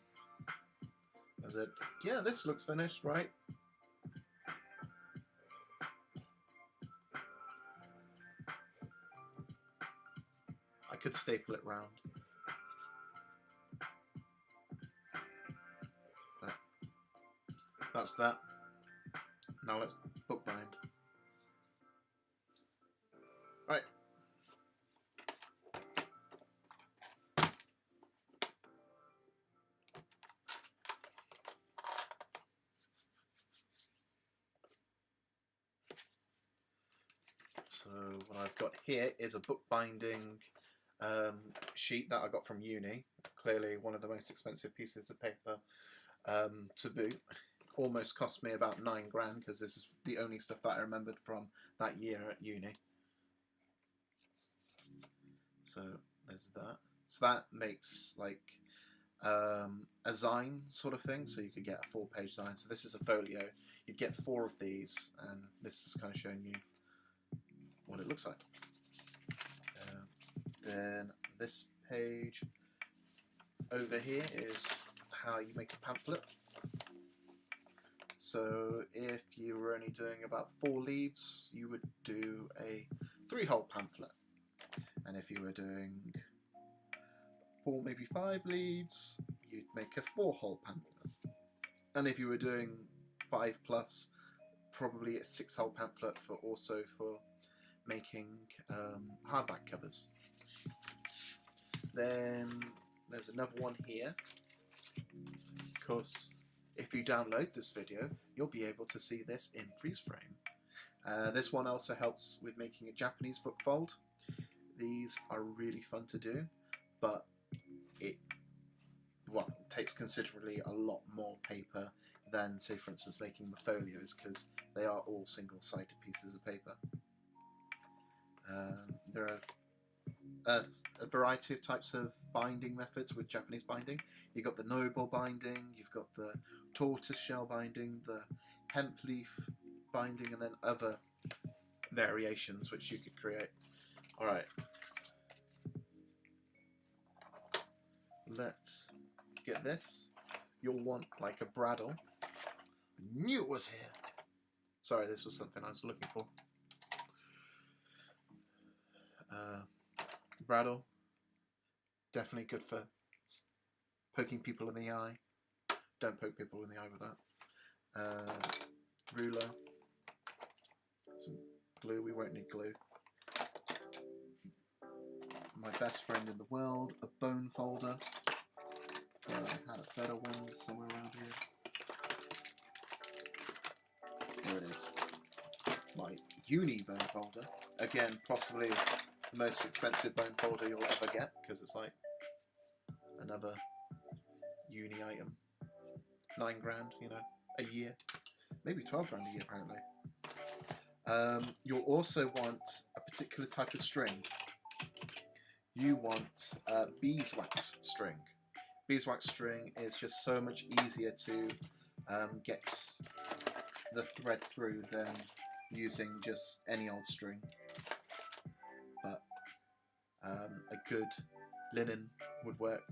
Speaker 1: As it, yeah, this looks finished, right? I could staple it round. That's that. Now let's bookbind. Right. So what I've got here is a bookbinding sheet that I got from uni. Clearly one of the most expensive pieces of paper to boot. Almost cost me about £9 because this is the only stuff that I remembered from that year at uni. So there's that. So that makes like a zine sort of thing, so you could get a 4-page zine. So this is a folio. You'd get 4 of these, and this is kind of showing you what it looks like. Then this page over here is how you make a pamphlet. So if you were only doing about 4 leaves, you would do a 3-hole pamphlet. And if you were doing 4, maybe 5 leaves, you'd make a 4-hole pamphlet. And if you were doing 5+, probably a 6-hole pamphlet for making hardback covers. Then there's another one here, because if you download this video, you'll be able to see this in freeze frame. This one also helps with making a Japanese book fold. These are really fun to do, but it takes considerably a lot more paper than, say, for instance, making the folios, because they are all single-sided pieces of paper. There are a variety of types of binding methods with Japanese binding. You've got the noble binding, you've got the tortoise shell binding, the hemp leaf binding, and then other variations which you could create. Alright. Let's get this. You'll want like a bradawl. I knew it was here. Sorry, this was something I was looking for. Bradawl, definitely good for poking people in the eye. Don't poke people in the eye with that. Ruler, some glue. We won't need glue. My best friend in the world, a bone folder. I had a better one somewhere around here. There it is. My uni bone folder. Again, possibly the most expensive bone folder you'll ever get, because it's like another uni item. £9, you know, a year. Maybe £12 a year, apparently. You'll also want a particular type of string. You want beeswax string. Beeswax string is just so much easier to get the thread through than using just any old string. But a good linen would work.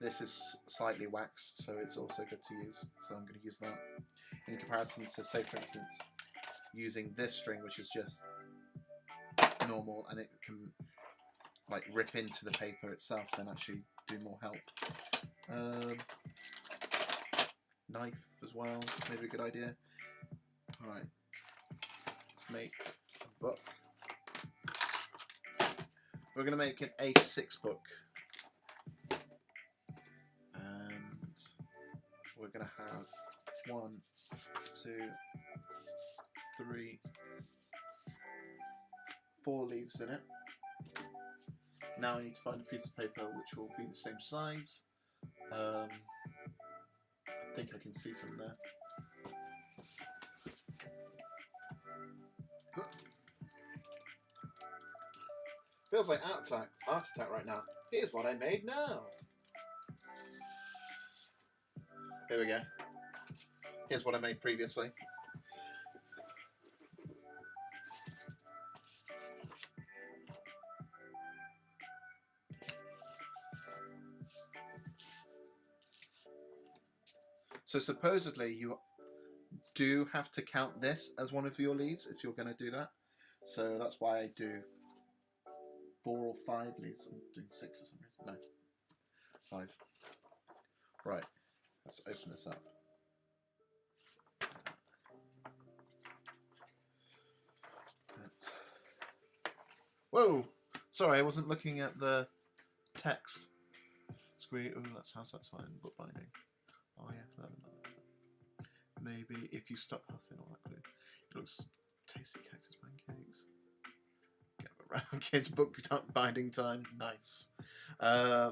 Speaker 1: This is slightly waxed, so it's also good to use. So I'm going to use that in comparison to, say, for instance, using this string, which is just normal, and it can like rip into the paper itself, then actually do more help. Knife as well, maybe a good idea. Alright, let's make a book. We're going to make an A6 book. And we're going to have 1, 2, 3, 4 leaves in it. Now I need to find a piece of paper which will be the same size. I think I can see some there. Feels like heart attack right now. Here's what I made now. Here we go. Here's what I made previously. So supposedly you do have to count this as one of your leaves if you're going to do that. So that's why I do 4 or 5 leaves. I'm doing 6 for some reason. No, 5. Right, let's open this up. Whoa! Sorry, I wasn't looking at the text. Squee. Oh, that sounds satisfying. Book binding. Oh yeah, clever. Maybe if you stop huffing all that glue. It looks tasty. Cactus pancakes. Get around kids book binding time. Nice.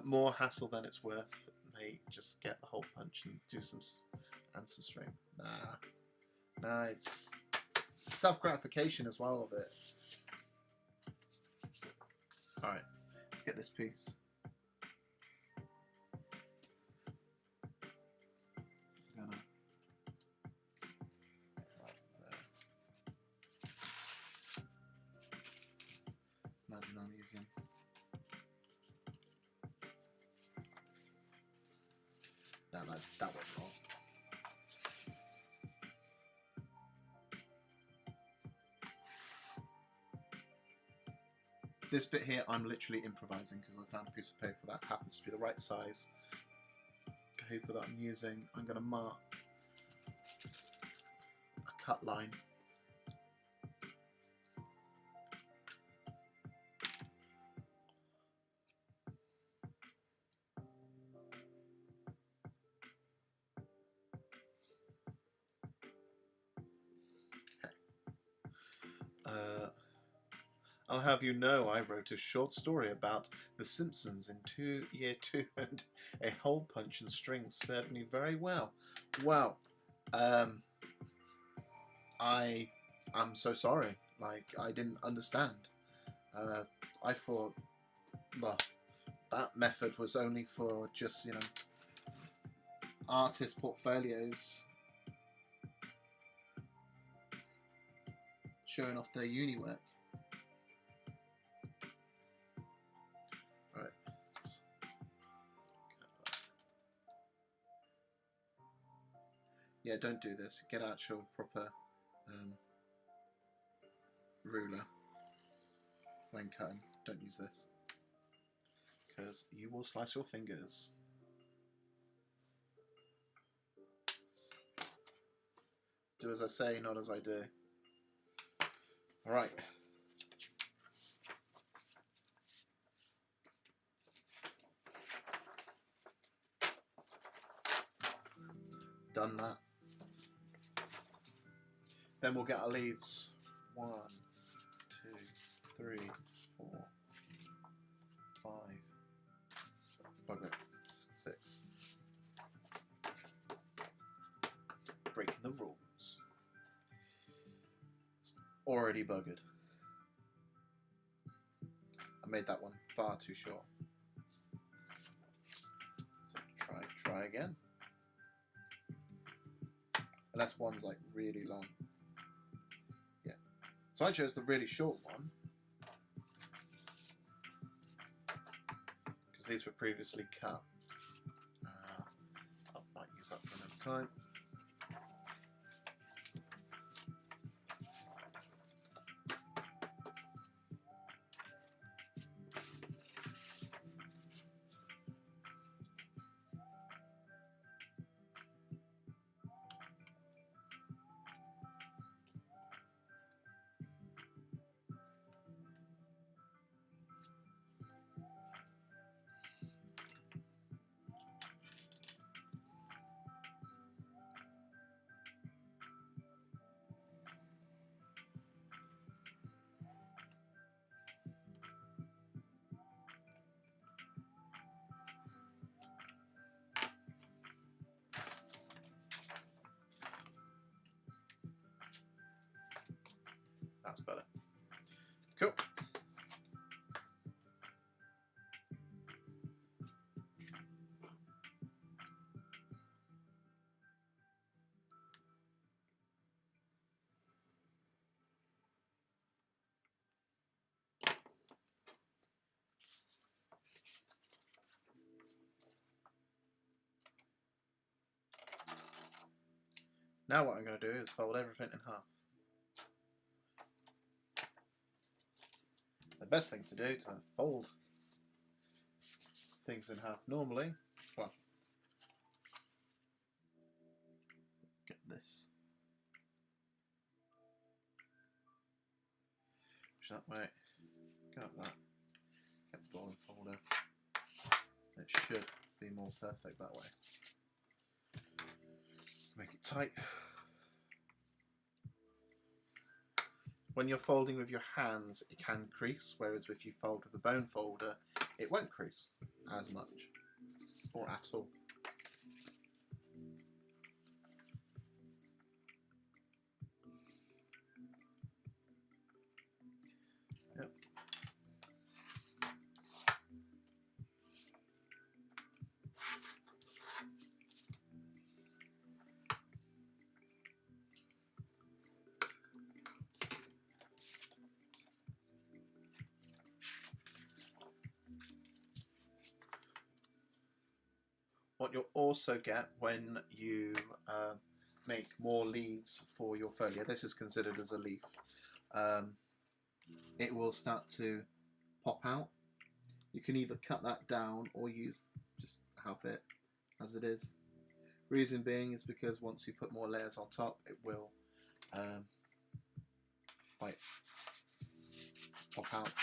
Speaker 1: More hassle than it's worth. Mate, just get the whole punch and do some string. Nah, it's self gratification as well of it. All right, let's get this piece. Imagine I'm using. No, that went wrong. This bit here, I'm literally improvising because I found a piece of paper that happens to be the right size. Paper that I'm using, I'm going to mark a cut line. I'll have you know I wrote a short story about The Simpsons in year 2 and a hole punch and string served me very well. Wow. I'm so sorry. Like, I didn't understand. I thought, well, that method was only for just, you know, artist portfolios showing off their uni work. Right. Yeah, don't do this. Get actual proper ruler when cutting. Don't use this because you will slice your fingers. Do as I say, not as I do. Alright. Done that. Then we'll get our leaves. 1, 2, 3, 4, 5. Bugger. 6. Breaking the rules. It's already buggered. I made that one far too short. So try again. Unless one's like really long. Yeah. So I chose the really short one because these were previously cut. I might use that for another time. That's better. Cool. Now what I'm going to do is fold everything in half. The best thing to do to fold things in half normally, well, get this. Push that way, pick up that bone folder. It should be more perfect that way. Make it tight. When you're folding with your hands, it can crease, whereas if you fold with a bone folder, it won't crease as much, or at all. Yep. What you'll also get when you make more leaves for your folio, this is considered as a leaf, it will start to pop out. You can either cut that down or use just have it as it is. Reason being is because once you put more layers on top, it will like pop out.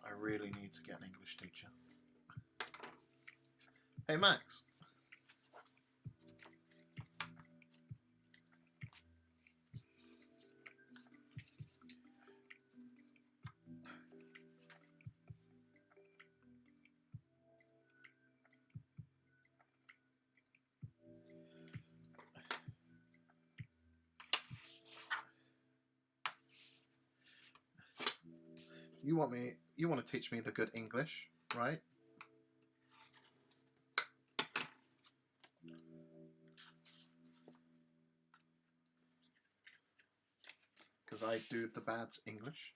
Speaker 1: I really need to get an English teacher. Hey Max. You want to teach me the good English, right? Because I do the bad English.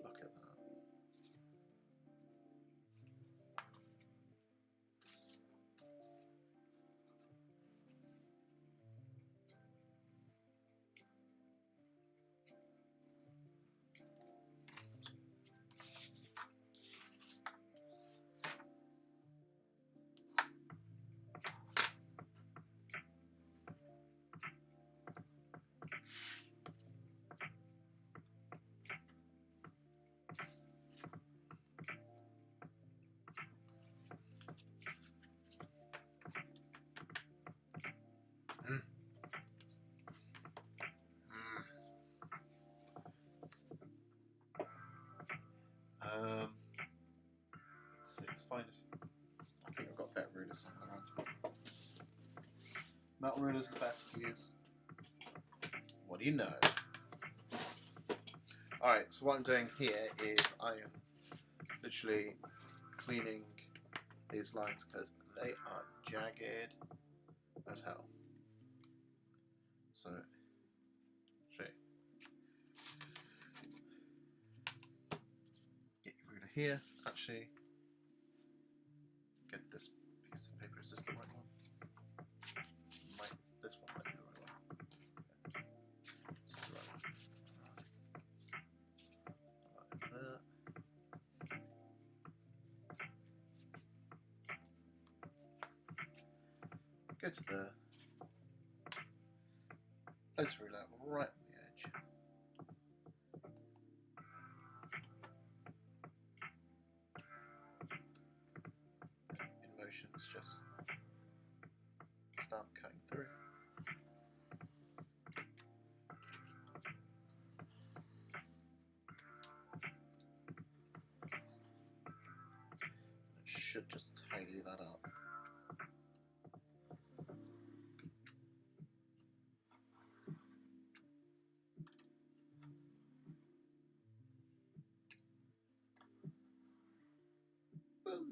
Speaker 1: Look at that. Let's see, let's find it. I think I've got better rulers around. Metal ruler's the best to use. What do you know? Alright, so what I'm doing here is I am literally cleaning these lines because they are jagged as hell. So, show you. Get your ruler here, actually. Get this piece of paper. Is this the right one? This one might be the right one. Okay. This is the right one. Like that. Go to the place ruler right on the edge. In motions, just start cutting through. It should just tidy that up. Boom.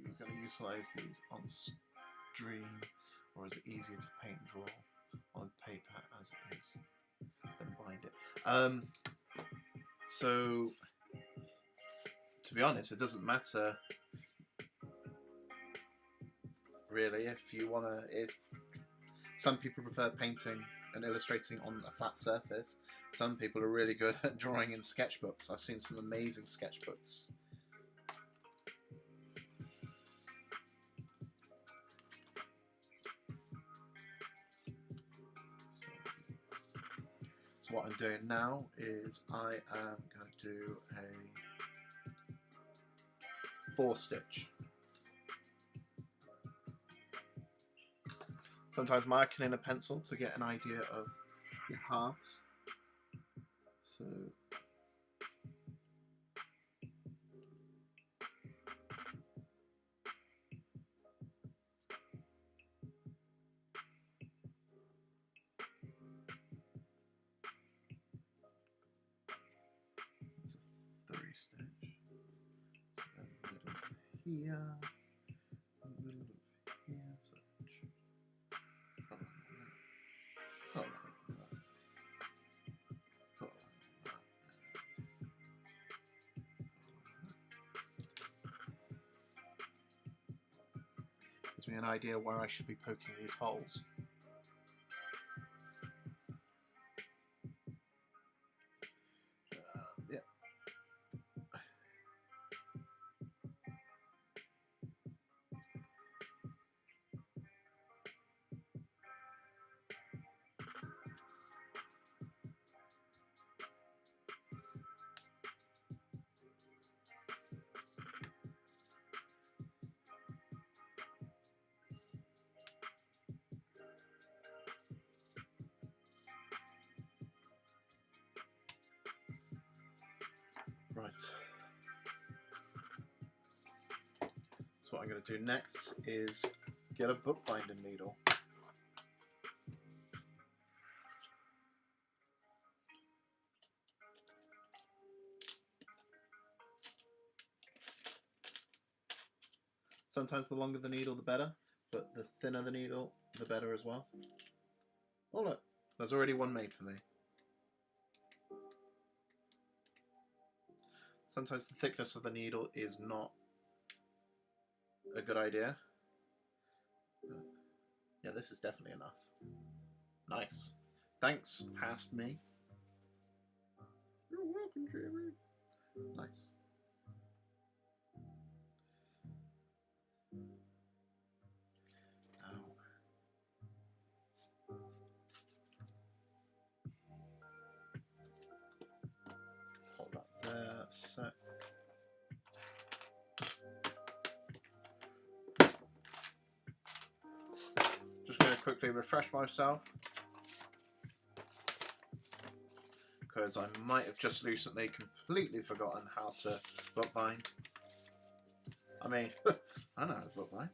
Speaker 1: You're going to utilize these on stream, or is it easier to paint and draw on paper as it is than bind it? So to be honest, it doesn't matter really if you want to. Some people prefer painting and illustrating on a flat surface. Some people are really good at drawing in sketchbooks. I've seen some amazing sketchbooks. So what I'm doing now is I am going to do a 4-stitch. Sometimes marking in a pencil to get an idea of your halves. So it's a 3-stitch. A little here, a little here, such. Oh, like that. Oh, like that. Gives me an idea where I should be poking these holes. Yeah. Right. So what I'm going to do next is get a bookbinding needle. Sometimes the longer the needle, the better, but the thinner the needle, the better as well. Oh look, there's already one made for me. Sometimes the thickness of the needle is not a good idea. But yeah, this is definitely enough. Nice. Thanks, past me. You're welcome, Jamie. Nice. Now, hold that there a sec. Just going to quickly refresh myself, because I might have just recently completely forgotten how to bookbind. I mean, I know how to bookbind.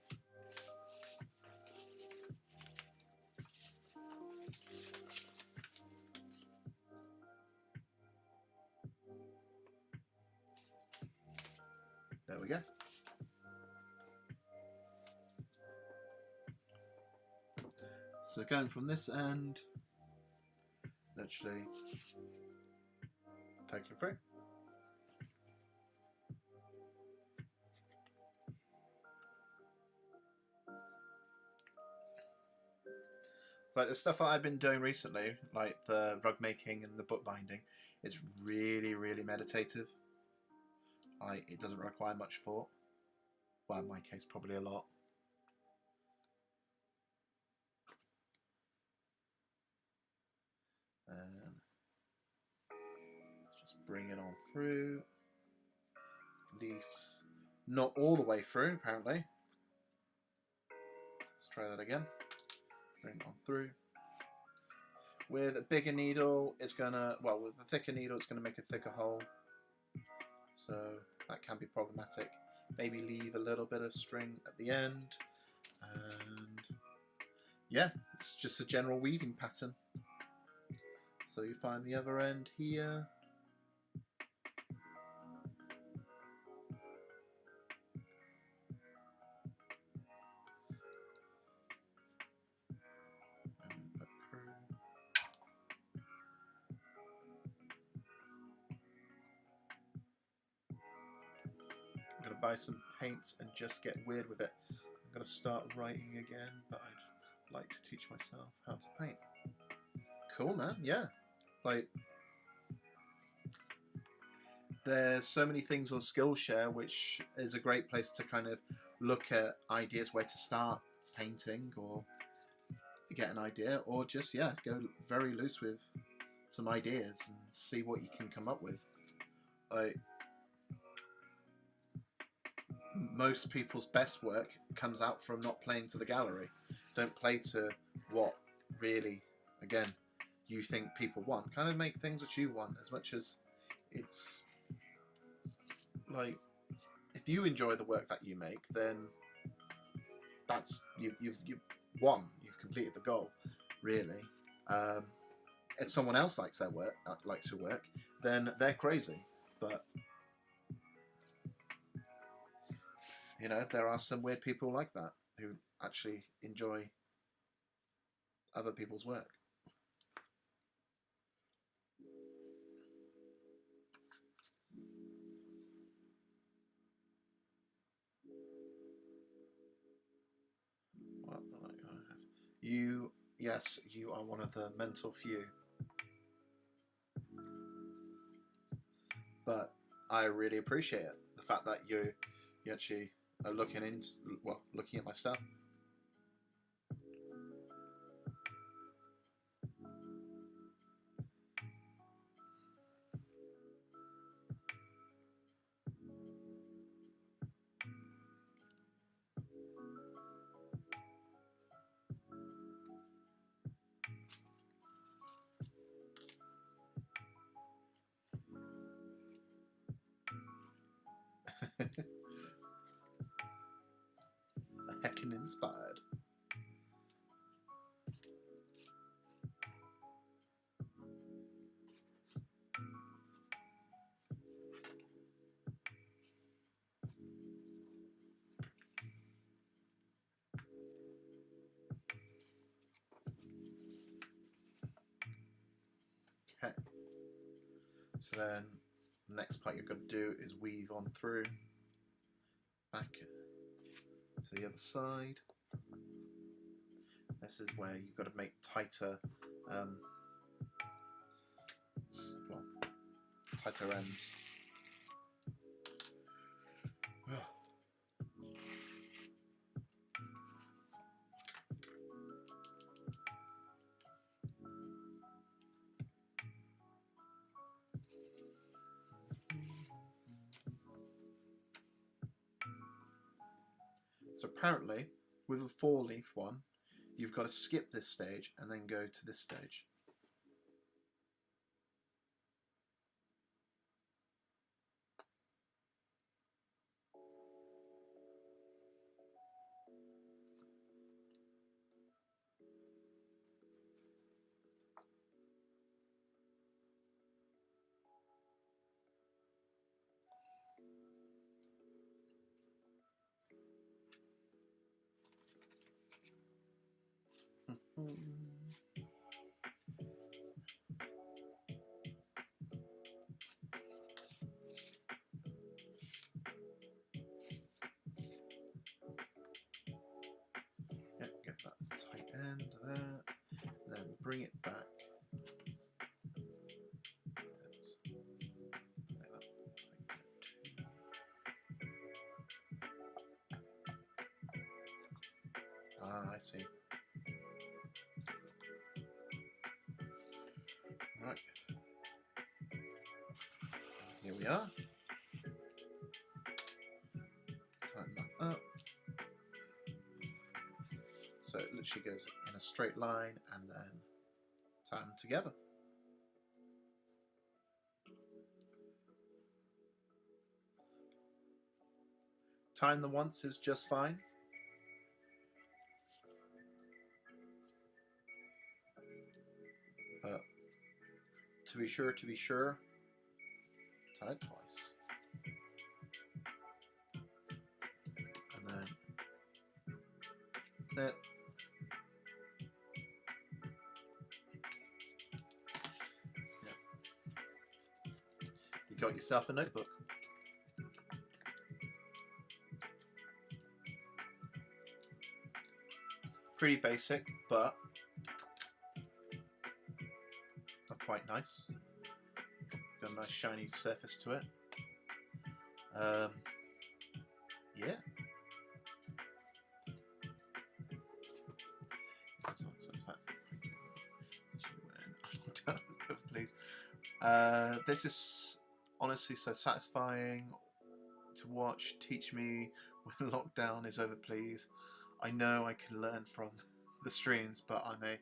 Speaker 1: There we go. So going from this end, literally taking through. Like the stuff that I've been doing recently, like the rug making and the bookbinding, is really, really meditative. It doesn't require much thought. Well, in my case, probably a lot. Just bring it on through. Leaves not all the way through, apparently. Let's try that again. Bring it on through. With a bigger needle, it's gonna, well, with a thicker needle, it's gonna make a thicker hole. So that can be problematic. Maybe leave a little bit of string at the end. And yeah, it's just a general weaving pattern. So you find the other end here. I'm going to buy some paints and just get weird with it. I'm going to start writing again, but I'd like to teach myself how to paint. Cool, man. Yeah. Like, there's so many things on Skillshare, which is a great place to kind of look at ideas where to start painting, or get an idea, or just, yeah, go very loose with some ideas and see what you can come up with. Like, most people's best work comes out from not playing to the gallery. Don't play to what really, again, you think people want. Kind of make things what you want, as much as it's like, if you enjoy the work that you make, then that's you've won. You've completed the goal, really. If someone else likes their work, likes your work, then they're crazy. But you know, there are some weird people like that who actually enjoy other people's work. You, yes, you are one of the mental few. But I really appreciate it. The fact that you actually are looking at my stuff. Heckin' inspired. Okay. So then, the next part you've got to do is weave on through, back to the other side. This is where you've got to make tighter, tighter ends. So apparently, with a 4-leaf one, you've got to skip this stage and then go to this stage. Yeah, get that tight end there, then bring it back. Ah, I see. Right. Here we are. Tighten that up. So it literally goes in a straight line and then tie them together. Tying them once is just fine. But to be sure, tie it twice. And then snip. Yeah. You got yourself a notebook. Pretty basic, but are quite nice. Got a nice shiny surface to it. Yeah. Please. This is honestly so satisfying to watch. Teach me when lockdown is over, please. I know I can learn from the streams, but I'm a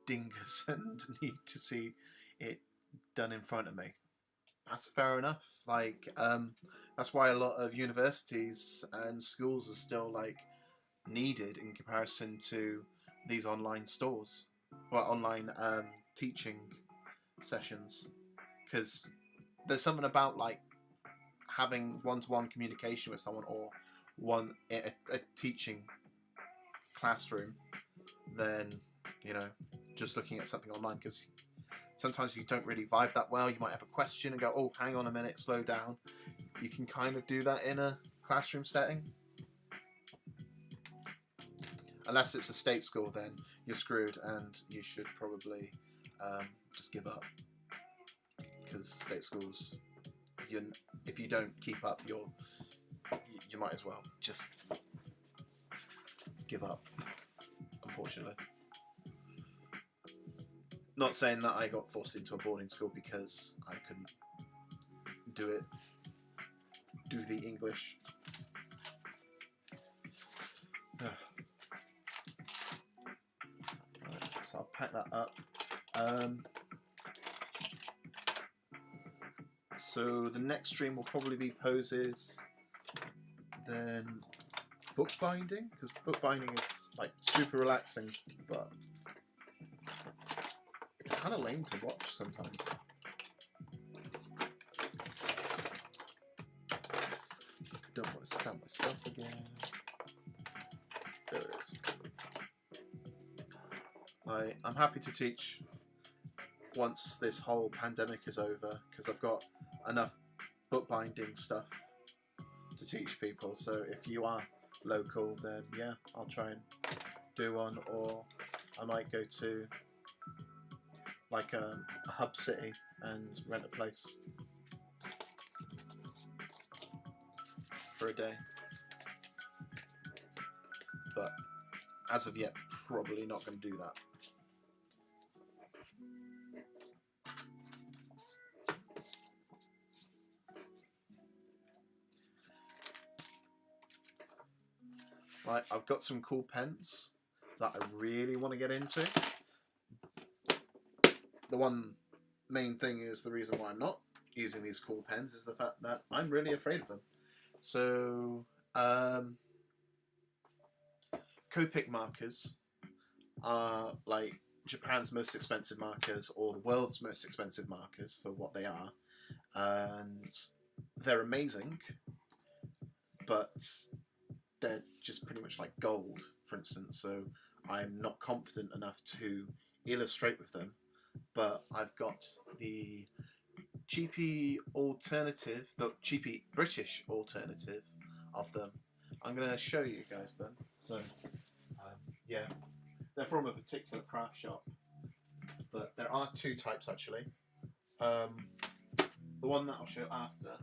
Speaker 1: dingus and need to see it done in front of me. That's fair enough. Like, that's why a lot of universities and schools are still like needed in comparison to these online stores, well, online teaching sessions, because there's something about like having one-to-one communication with someone, or a teaching classroom, than, you know, just looking at something online, because sometimes you don't really vibe that well. You might have a question and go, oh, hang on a minute, slow down. You can kind of do that in a classroom setting. Unless it's a state school, then you're screwed, and you should probably just give up. Because state schools, if you don't keep up, you might as well just give up, unfortunately. Not saying that I got forced into a boarding school because I couldn't do the English. Right, so I'll pack that up. So the next stream will probably be poses, then bookbinding, because bookbinding is like super relaxing, but it's kind of lame to watch sometimes. Don't want to stamp myself again. There it is. I'm happy to teach once this whole pandemic is over, because I've got enough bookbinding stuff to teach people. So if you are local, then yeah, I'll try and do one, or I might go to like a hub city and rent a place for a day. But as of yet, probably not going to do that. Right, I've got some cool pens that I really want to get into. The one main thing is the reason why I'm not using these cool pens is the fact that I'm really afraid of them. So, Copic markers are like Japan's most expensive markers, or the world's most expensive markers for what they are, and they're amazing, but they're just pretty much like gold, for instance, so I'm not confident enough to illustrate with them. But I've got the cheapy alternative, the cheapy British alternative of them. I'm going to show you guys them. So, yeah, they're from a particular craft shop, but there are two types actually. The one that I'll show after,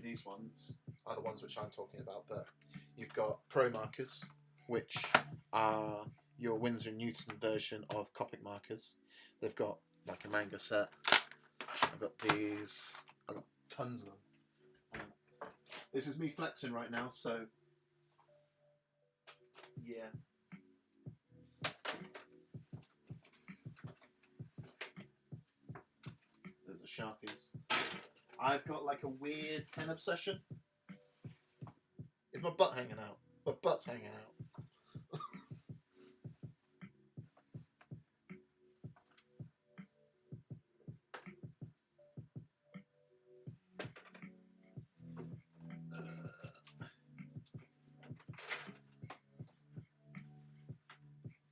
Speaker 1: these ones are the ones which I'm talking about, but you've got Pro markers, which are your Winsor & Newton version of Copic markers. They've got like a manga set. I've got these. I've got tons of them. This is me flexing right now, so yeah. There's the Sharpies. I've got like a weird pen obsession. Is my butt hanging out? My butt's hanging out.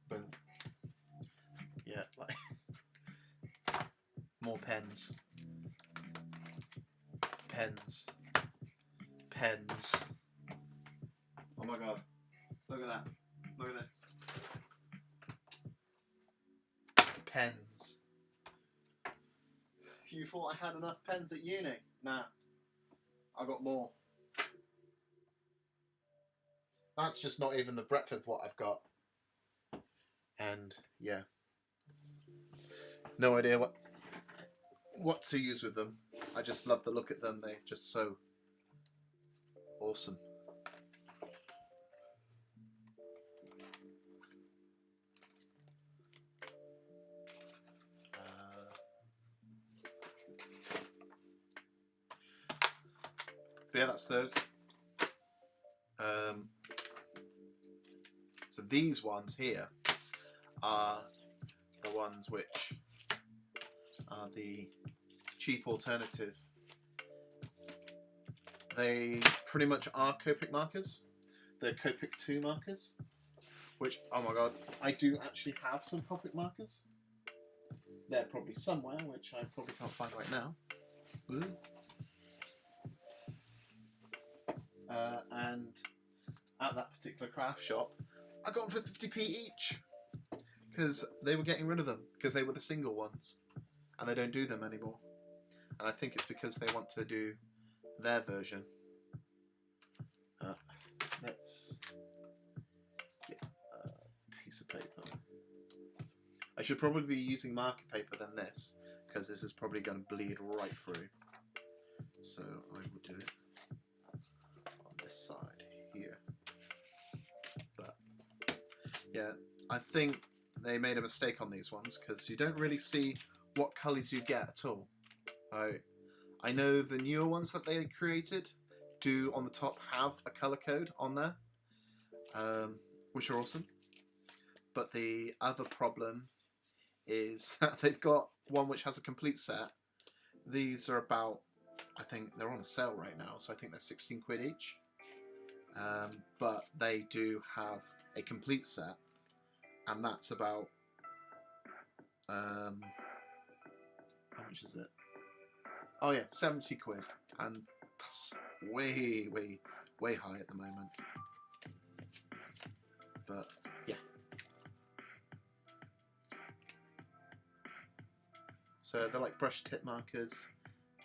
Speaker 1: Boom. Yeah, like more pens. Pens. Pens. Oh my god. Look at that. Look at this. pens. You thought I had enough pens at uni? Nah, I got more. That's just not even the breadth of what I've got. And yeah, no idea what to use with them. I just love the look at them. They're just so awesome. But yeah, that's those. So these ones here are the ones which are the cheap alternative. They pretty much are Copic markers. They're Copic 2 markers, which, oh my god, I do actually have some Copic markers. They're probably somewhere, which I probably can't find right now. And at that particular craft shop, I got them for 50p each because they were getting rid of them because they were the single ones and they don't do them anymore. And I think it's because they want to do their version. Let's get a piece of paper. I should probably be using marker paper than this because this is probably going to bleed right through. So I will do it on this side here. But yeah, I think they made a mistake on these ones because you don't really see what colours you get at all. I know the newer ones that they created do on the top have a colour code on there, which are awesome. But the other problem is that they've got one which has a complete set. These are about, I think they're on a sale right now, so I think they're 16 quid each. But they do have a complete set, and that's about, how much is it? Oh yeah, 70 quid, and that's way high at the moment. But yeah. So they're like brush tip markers.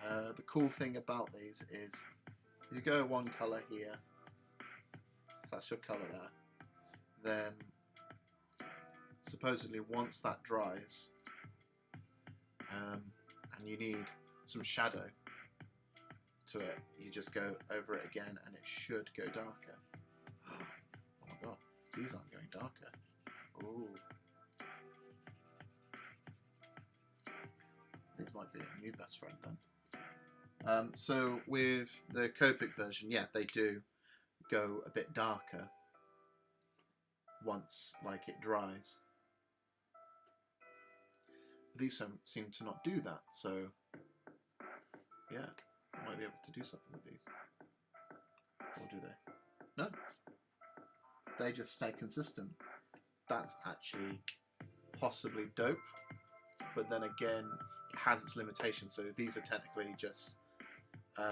Speaker 1: The cool thing about these is you go one colour here, so that's your colour there. Then supposedly once that dries, and you need some shadow to it, you just go over it again and it should go darker. Oh my god, these aren't going darker. Ooh. These might be a new best friend then. So with the Copic version, yeah, they do go a bit darker once like it dries. These seem to not do that, so yeah, I might be able to do something with these. Or do they? No. They just stay consistent. That's actually possibly dope, but then again, it has its limitations, so these are technically just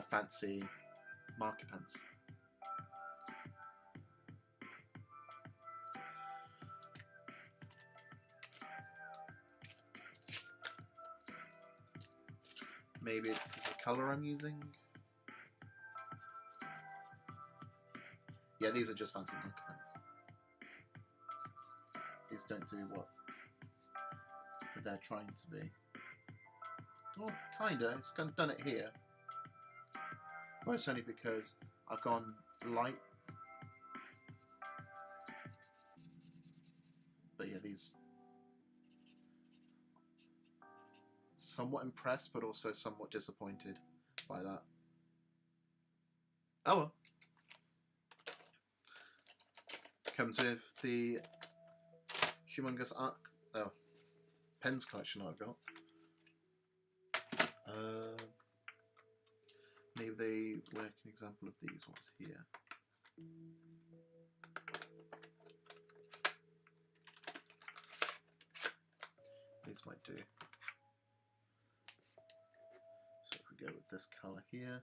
Speaker 1: fancy marker pens. Maybe it's because of the colour I'm using. Yeah, these are just fancy marker pens. These don't do what they're trying to be. Well, kinda. It's done it here. But it's only because I've gone light. But yeah, these somewhat impressed, but also somewhat disappointed by that. Oh well. Comes with the humongous pens collection I've got. Maybe they work an example of these ones here. These might do. So if we go with this colour here,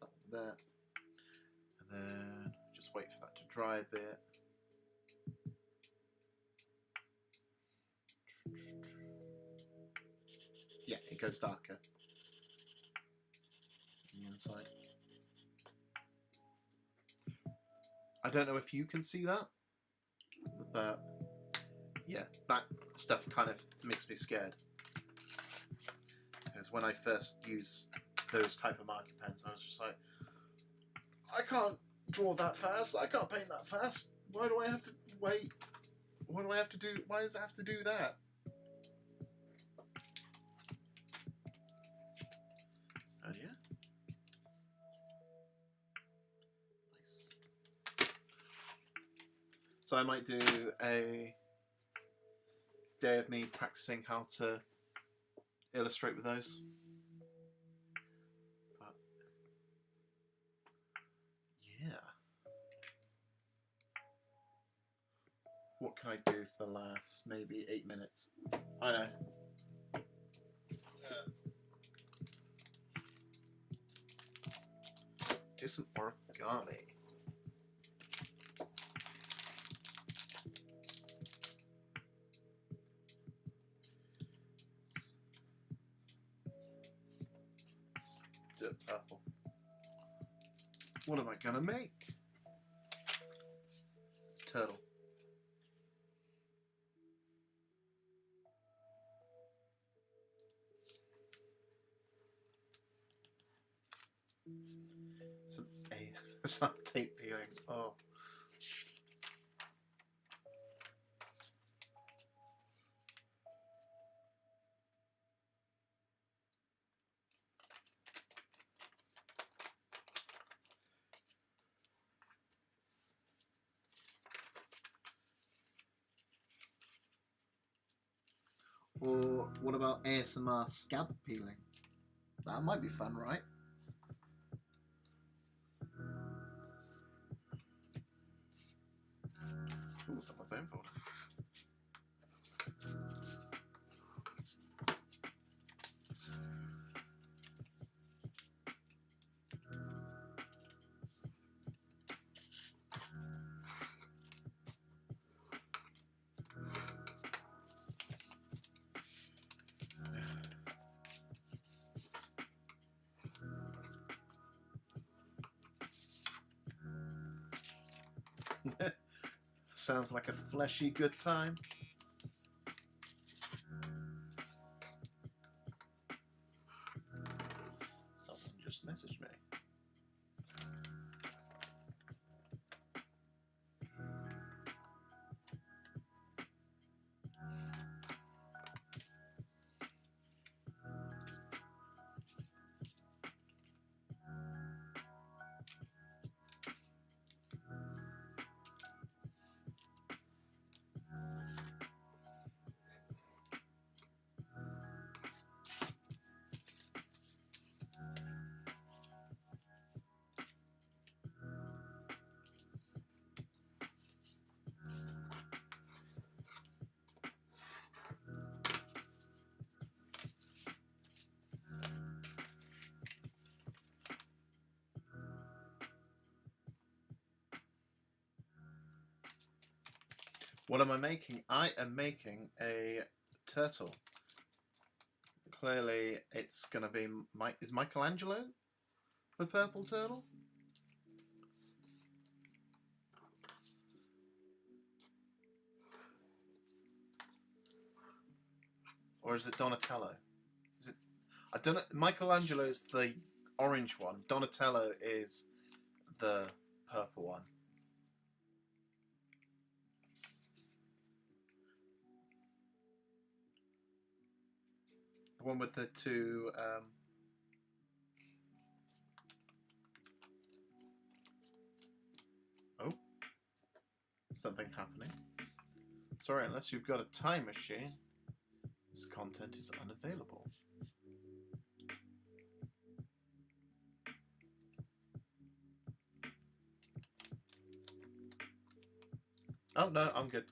Speaker 1: that one there, and then just wait for that to dry a bit. Yeah, it goes darker on the inside. I don't know if you can see that, but yeah, that stuff kind of makes me scared. Because when I first used those type of marking pens, I was just like, I can't draw that fast, I can't paint that fast. Why do I have to wait? What do I have to do? Why does it have to do that? And yeah. Nice. So I might do a day of me practicing how to illustrate with those. But yeah. What can I do for the last maybe 8 minutes? I know. Do some origami. Do it purple. What am I gonna make? Turtle. Some tape peeling. Oh. Or what about ASMR scab peeling? That might be fun, right? Ooh, got my bone folder. Sounds like a fleshy good time. Someone just messaged me. What am I making? I am making a turtle. Clearly, it's going to be... Is Michelangelo the purple turtle? Or is it Donatello? Is it? I don't know. Michelangelo is the orange one. Donatello is the purple one. The one with the two... Oh. Something happening. Sorry, unless you've got a time machine, this content is unavailable. Oh, no, I'm good.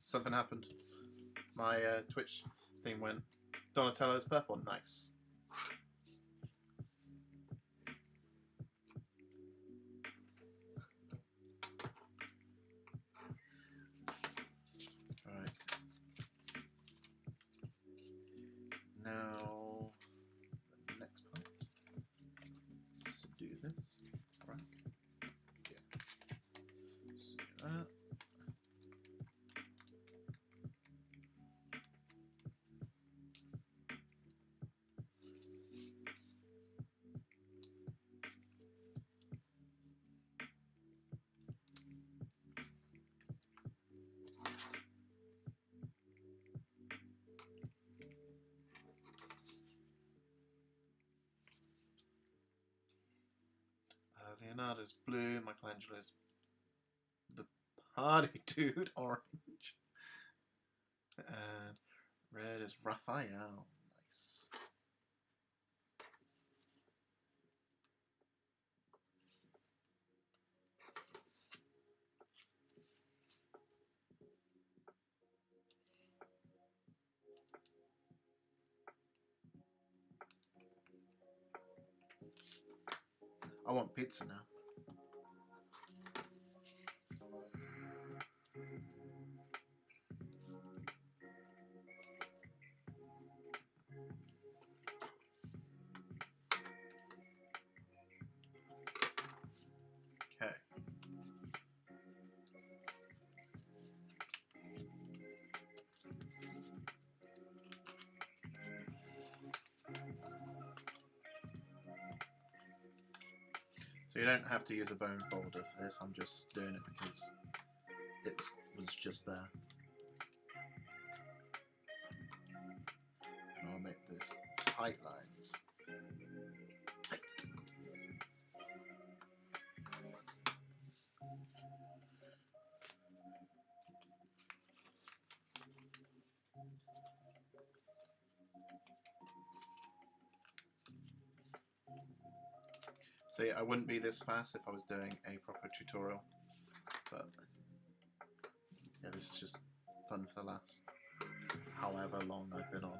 Speaker 1: Something happened. My Twitch thing went, Donatello's purple. Nice. Leonardo's blue, Michelangelo's the party dude, orange. And red is Raphael. Nice. I want pizza now. Okay. So you don't have to use a bone folder for this, I'm just doing it because it was just there. And I'll make those tight lines. Tight. See, I wouldn't be this fast if I was doing a proper tutorial, but yeah, this is just fun for the last however long I've been on.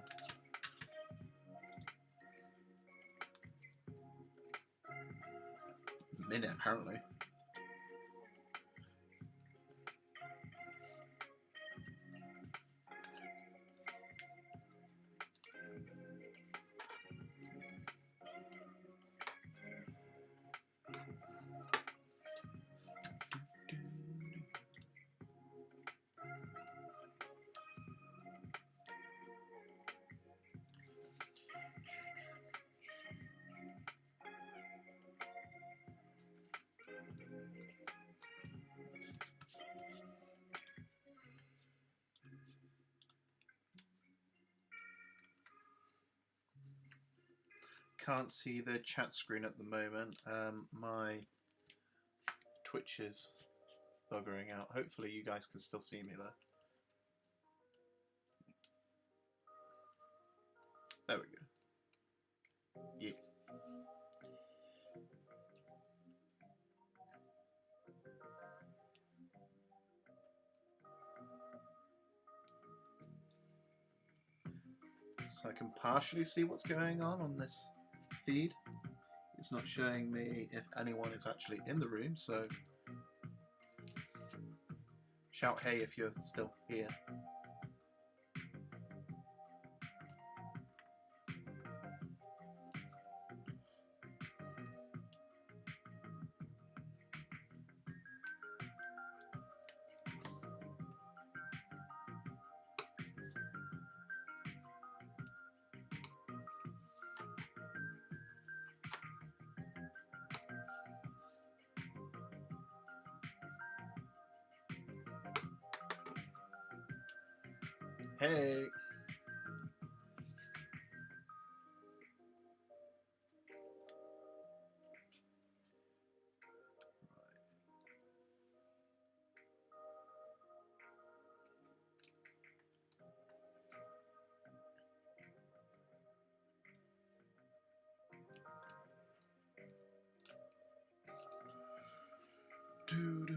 Speaker 1: Minute, apparently. Can't see the chat screen at the moment. My Twitch is buggering out. Hopefully you guys can still see me there. There we go. Yeah. So I can partially see what's going on this feed. It's not showing me if anyone is actually in the room, so shout hey if you're still here. Hey! Doo-doo.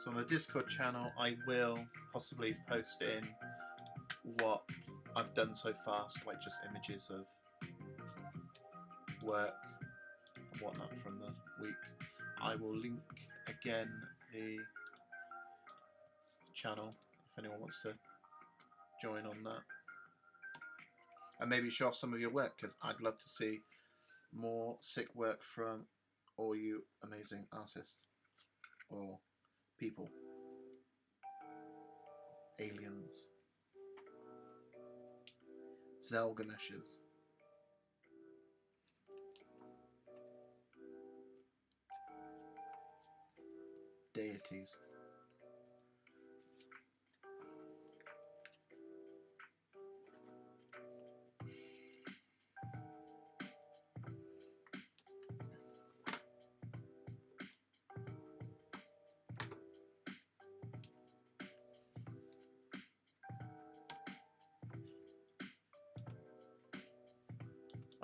Speaker 1: So on the Discord channel, I will possibly post in what I've done so far, so like just images of work and whatnot from the week. I will link again the channel if anyone wants to join on that. And maybe show off some of your work, because I'd love to see more sick work from all you amazing artists or people, aliens, Zelgameshes, deities.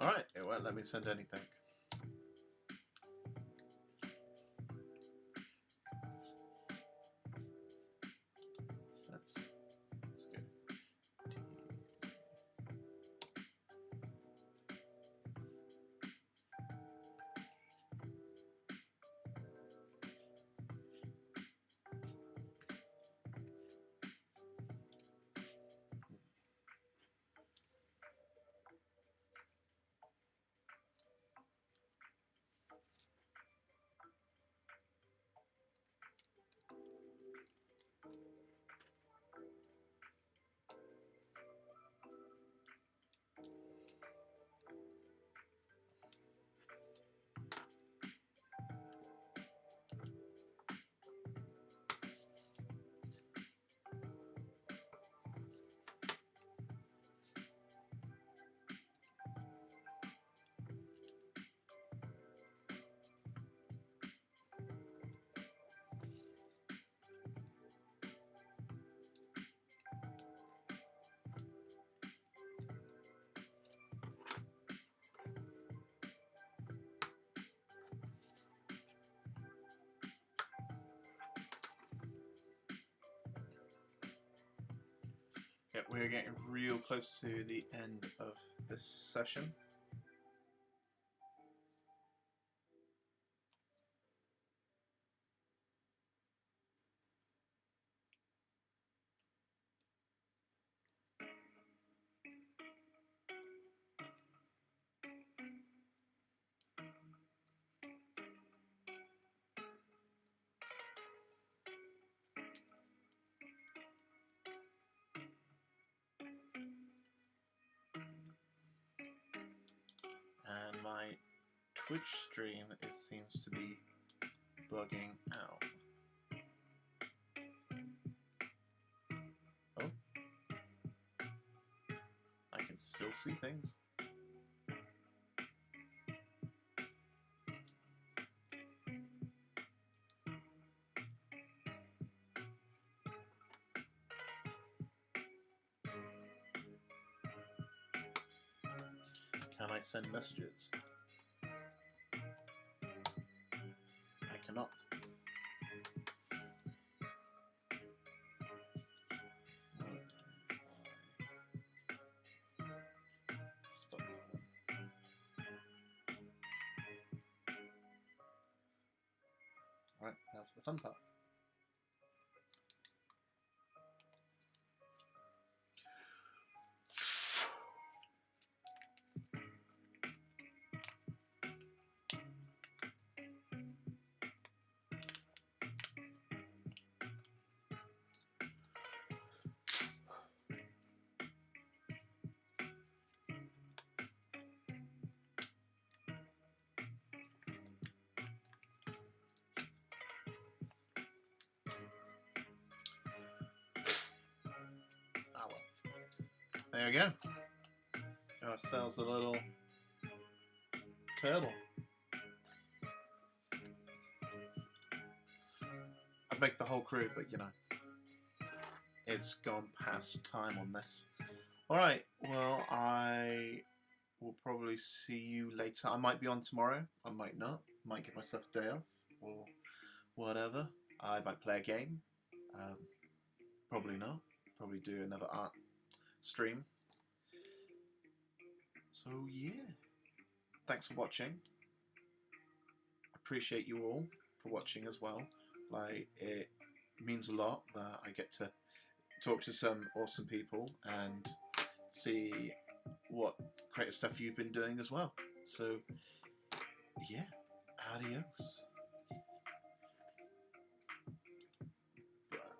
Speaker 1: Alright, it won't let me send anything. Let's go. Yep, we're getting real close to the end of this session. And my Twitch stream seems to be bugging out. Oh, I can still see things. Can I send messages? I cannot. Stop. Right, now for the fun part. Ah well. There we go. Got ourselves a little turtle. I'd make the whole crew, but you know, it's gone past time on this. Alright, well, I will probably see you later. I might be on tomorrow, I might not. Might give myself a day off, or whatever. I might play a game. Probably not. Probably do another art stream. So yeah, thanks for watching. Appreciate you all for watching as well. Like, it means a lot that I get to talk to some awesome people and see what creative stuff you've been doing as well. So yeah, adios.